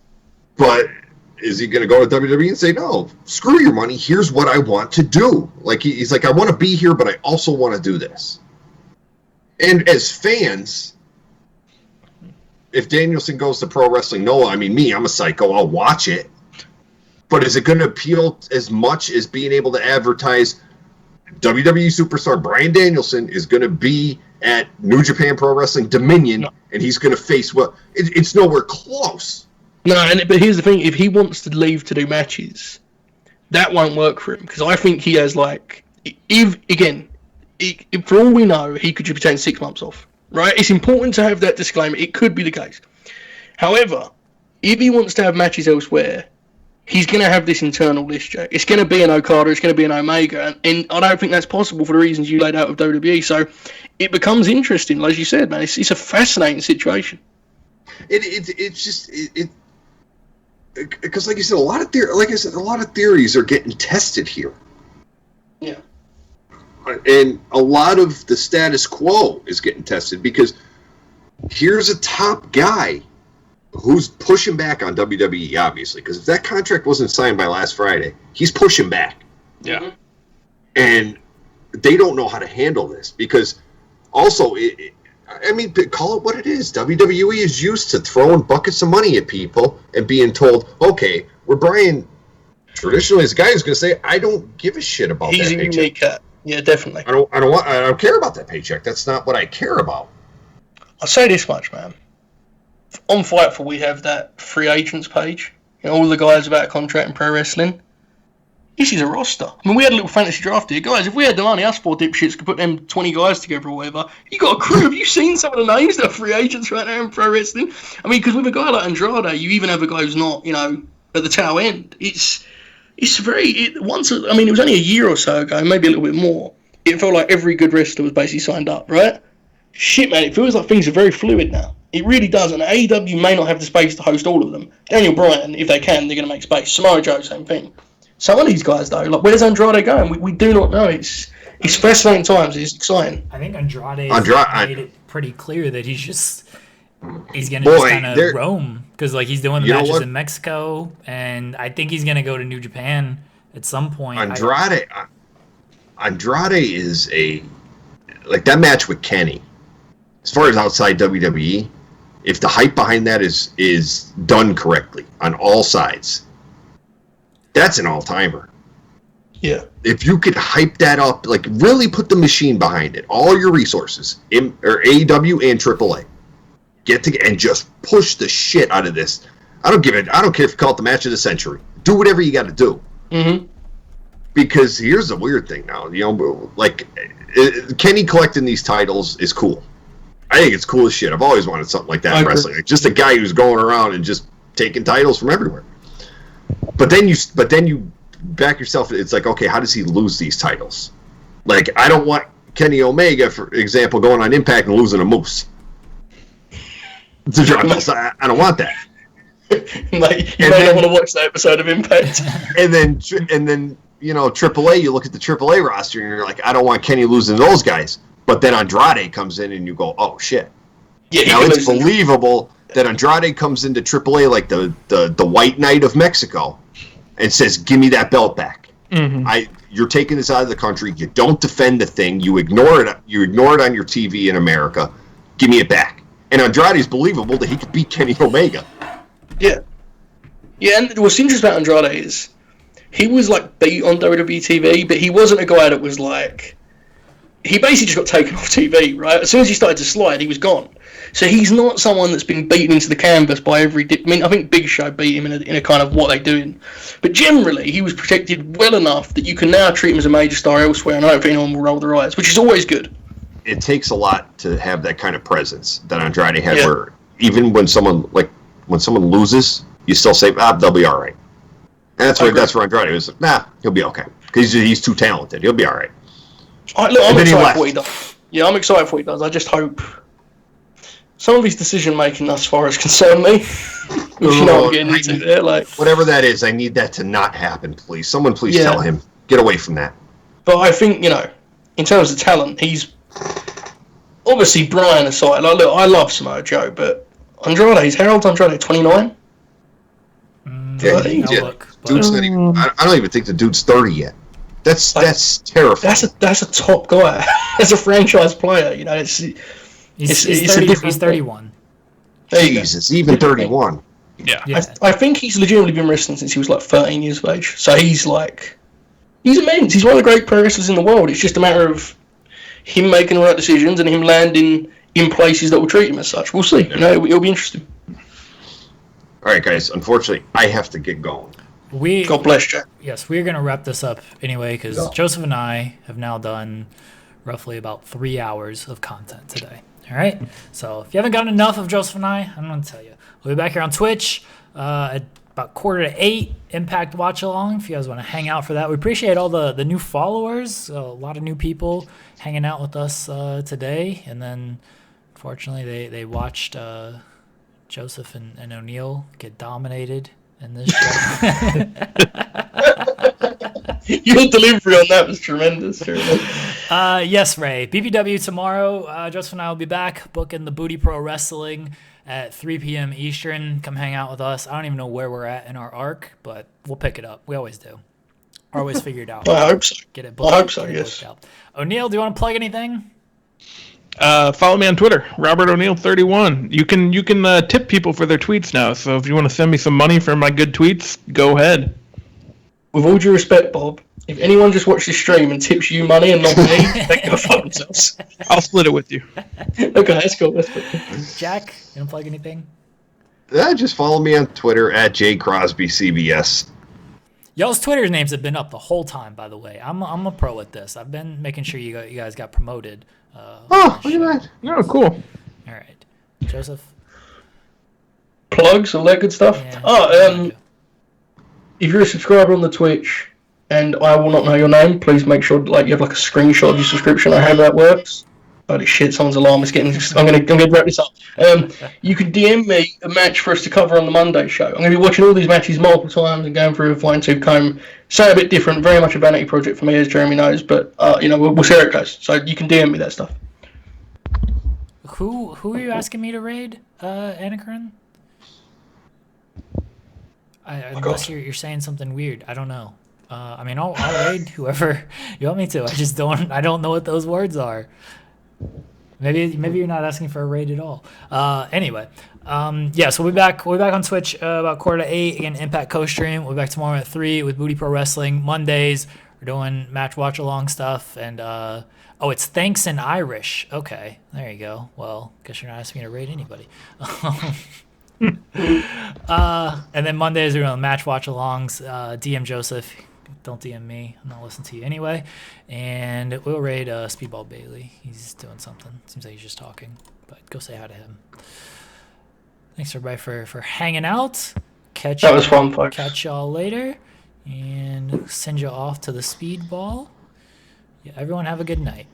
But is he going to go to WWE and say, no, screw your money, here's what I want to do? Like, he's like, I want to be here, but I also want to do this. And as fans, if Danielson goes to Pro Wrestling Noah, I mean, I'm a psycho, I'll watch it. But is it going to appeal as much as being able to advertise WWE superstar Bryan Danielson is going to be at New Japan Pro Wrestling Dominion, and he's going to face, it's nowhere close. No, but here's the thing, if he wants to leave to do matches, that won't work for him, because I think he has, like, for all we know, he could just be taking 6 months off, right? It's important to have that disclaimer, it could be the case. However, if he wants to have matches elsewhere, he's going to have this internal list, Jack. It's going to be an Okada, it's going to be an Omega, and I don't think that's possible for the reasons you laid out with WWE. So it becomes interesting, as you said, man. It's a fascinating situation. It's just because, like you said, a lot of theories are getting tested here. Yeah, and a lot of the status quo is getting tested, because here's a top guy who's pushing back on WWE, obviously, because if that contract wasn't signed by last Friday, he's pushing back. Yeah. And they don't know how to handle this, because also, call it what it is. WWE is used to throwing buckets of money at people and being told, okay, where Brian traditionally is a guy who's going to say, I don't give a shit about that paycheck. He's a unique cat. Yeah, definitely. I don't care about that paycheck. That's not what I care about. I'll say this much, man. On Fightful, we have that free agents page. All the guys about contract in pro wrestling. This is a roster. I mean, we had a little fantasy draft here. Guys, if we had the money, us 4 dipshits could put them 20 guys together or whatever. You got a crew. Have you seen some of the names that are free agents right now in pro wrestling? I mean, because with a guy like Andrade, you even have a guy who's not, at the tail end. It was only a year or so ago, maybe a little bit more. It felt like every good wrestler was basically signed up, right? Shit, man, it feels like things are very fluid now. It really does, and AEW may not have the space to host all of them. Daniel Bryan, if they can, they're going to make space. Samoa Joe, same thing. Some of these guys, though, like, where's Andrade going? We do not know. It's fascinating times. It's exciting. I think Andrade made it pretty clear that he's going to just kind of roam, because like he's doing the matches in Mexico, and I think he's going to go to New Japan at some point. Andrade is like that match with Kenny. As far as outside WWE, if the hype behind that is done correctly on all sides, that's an all-timer. Yeah. If you could hype that up, like really put the machine behind it, all your resources, or AEW and AAA, get together and just push the shit out of this. I don't care if you call it the match of the century. Do whatever you got to do. Mm-hmm. Because here's the weird thing now, Kenny collecting these titles is cool. I think it's cool as shit. I've always wanted something like that in wrestling. Like just a guy who's going around and just taking titles from everywhere. But then you back yourself. It's like, okay, how does he lose these titles? Like, I don't want Kenny Omega, for example, going on Impact and losing a Moose. I don't want that. Like, you may not want to watch that episode of Impact. and then AAA. You look at the AAA roster and you're like, I don't want Kenny losing those guys. But then Andrade comes in and you go, oh shit. Yeah, now it's believable that Andrade comes into AAA like the White Knight of Mexico and says, give me that belt back. Mm-hmm. You're taking this out of the country. You don't defend the thing. You ignore it. You ignore it on your TV in America. Give me it back. And Andrade's believable that he could beat Kenny Omega. Yeah. Yeah, and what's interesting about Andrade is he was like beat on WWE TV, but he wasn't a guy that was like... He basically just got taken off TV, right? As soon as he started to slide, he was gone. So he's not someone that's been beaten into the canvas by every... I think Big Show beat him in a kind of what they're doing. But generally, he was protected well enough that you can now treat him as a major star elsewhere, and I don't think anyone will roll their eyes, which is always good. It takes a lot to have that kind of presence that Andrade had, where even when someone loses, you still say, they'll be all right. And that's where Andrade was like, he'll be okay. Because he's too talented. He'll be all right. I'm excited for what he does. Yeah, I'm excited for what he does. I just hope some of his decision making thus far has concerned me. You know, I'm getting into there. Like, whatever that is, I need that to not happen, please. Someone please tell him. Get away from that. But I think, in terms of talent, he's obviously Brian aside. Like, look, I love Samoa Joe, but Andrade, how old's Andrade? 29? Dude's not even. I don't even think the dude's 30 yet. That's terrifying. That's a top guy. As a franchise player, He's 31. Jesus, even 31. Yeah. I think he's legitimately been wrestling since he was like 13 years of age. So he's immense. He's one of the great pro wrestlers in the world. It's just a matter of him making the right decisions and him landing in places that will treat him as such. We'll see. It'll be interesting. All right, guys. Unfortunately, I have to get going. God bless Jack. Yes, we're going to wrap this up anyway because Joseph and I have now done roughly about 3 hours of content today. All right? So if you haven't gotten enough of Joseph and I'm going to tell you. We'll be back here on Twitch at about 7:45, Impact Watch Along, if you guys want to hang out for that. We appreciate all the new followers, a lot of new people hanging out with us today. And then, unfortunately, they watched Joseph and O'Neal get dominated in this show. Your delivery on that was tremendous. Yes, Ray. BBW tomorrow. Joseph and I will be back booking the Booty Pro Wrestling at 3 p.m. Eastern. Come hang out with us. I don't even know where we're at in our arc, but we'll pick it up. We always do. Always figure it out. I hope so. Get it booked. I hope so, yes. O'Neal, do you want to plug anything? Follow me on Twitter, Robert O'Neal 31. You can tip people for their tweets now. So if you want to send me some money for my good tweets, go ahead. With all due respect, Bob, if anyone just watched this stream and tips you money and not me, they can go fuck themselves. I'll split it with you. Okay, that's cool. Jack, you want to plug anything? Just follow me on Twitter at jcrosbycbs. Y'all's Twitter names have been up the whole time, by the way. I'm a pro at this. I've been making sure you guys got promoted. Look at that. Oh, cool. All right. Joseph? Plugs, all that good stuff? Yeah. If you're a subscriber on the Twitch and I will not know your name, please make sure you have a screenshot of your subscription or how that works. Holy shit, someone's alarm is getting... I'm gonna wrap this up. You can DM me a match for us to cover on the Monday show. I'm going to be watching all these matches multiple times and going through a fine-tooth comb. So a bit different, very much a vanity project for me, as Jeremy knows, but we'll see how it goes. So you can DM me that stuff. Who are you asking me to raid, Anacron? Unless you're saying something weird, I don't know. I'll raid whoever you want me to. I don't know what those words are. Maybe you're not asking for a raid at all. Anyway, so we'll be back on Twitch about 7:45. Again, Impact co-stream. We'll be back tomorrow at 3 with Booty Pro Wrestling. Mondays we're doing match watch along stuff, and it's thanks in Irish. Okay, there you go. Well, guess you're not asking me to raid anybody. And then Mondays we're doing match watch alongs. DM Joseph. Don't DM me. I'm not listening to you anyway. And we'll raid Speedball Bailey. He's doing something. Seems like he's just talking. But go say hi to him. Thanks everybody for hanging out. That was fun, folks. Catch y'all later. And send you off to the Speedball. Yeah, everyone have a good night.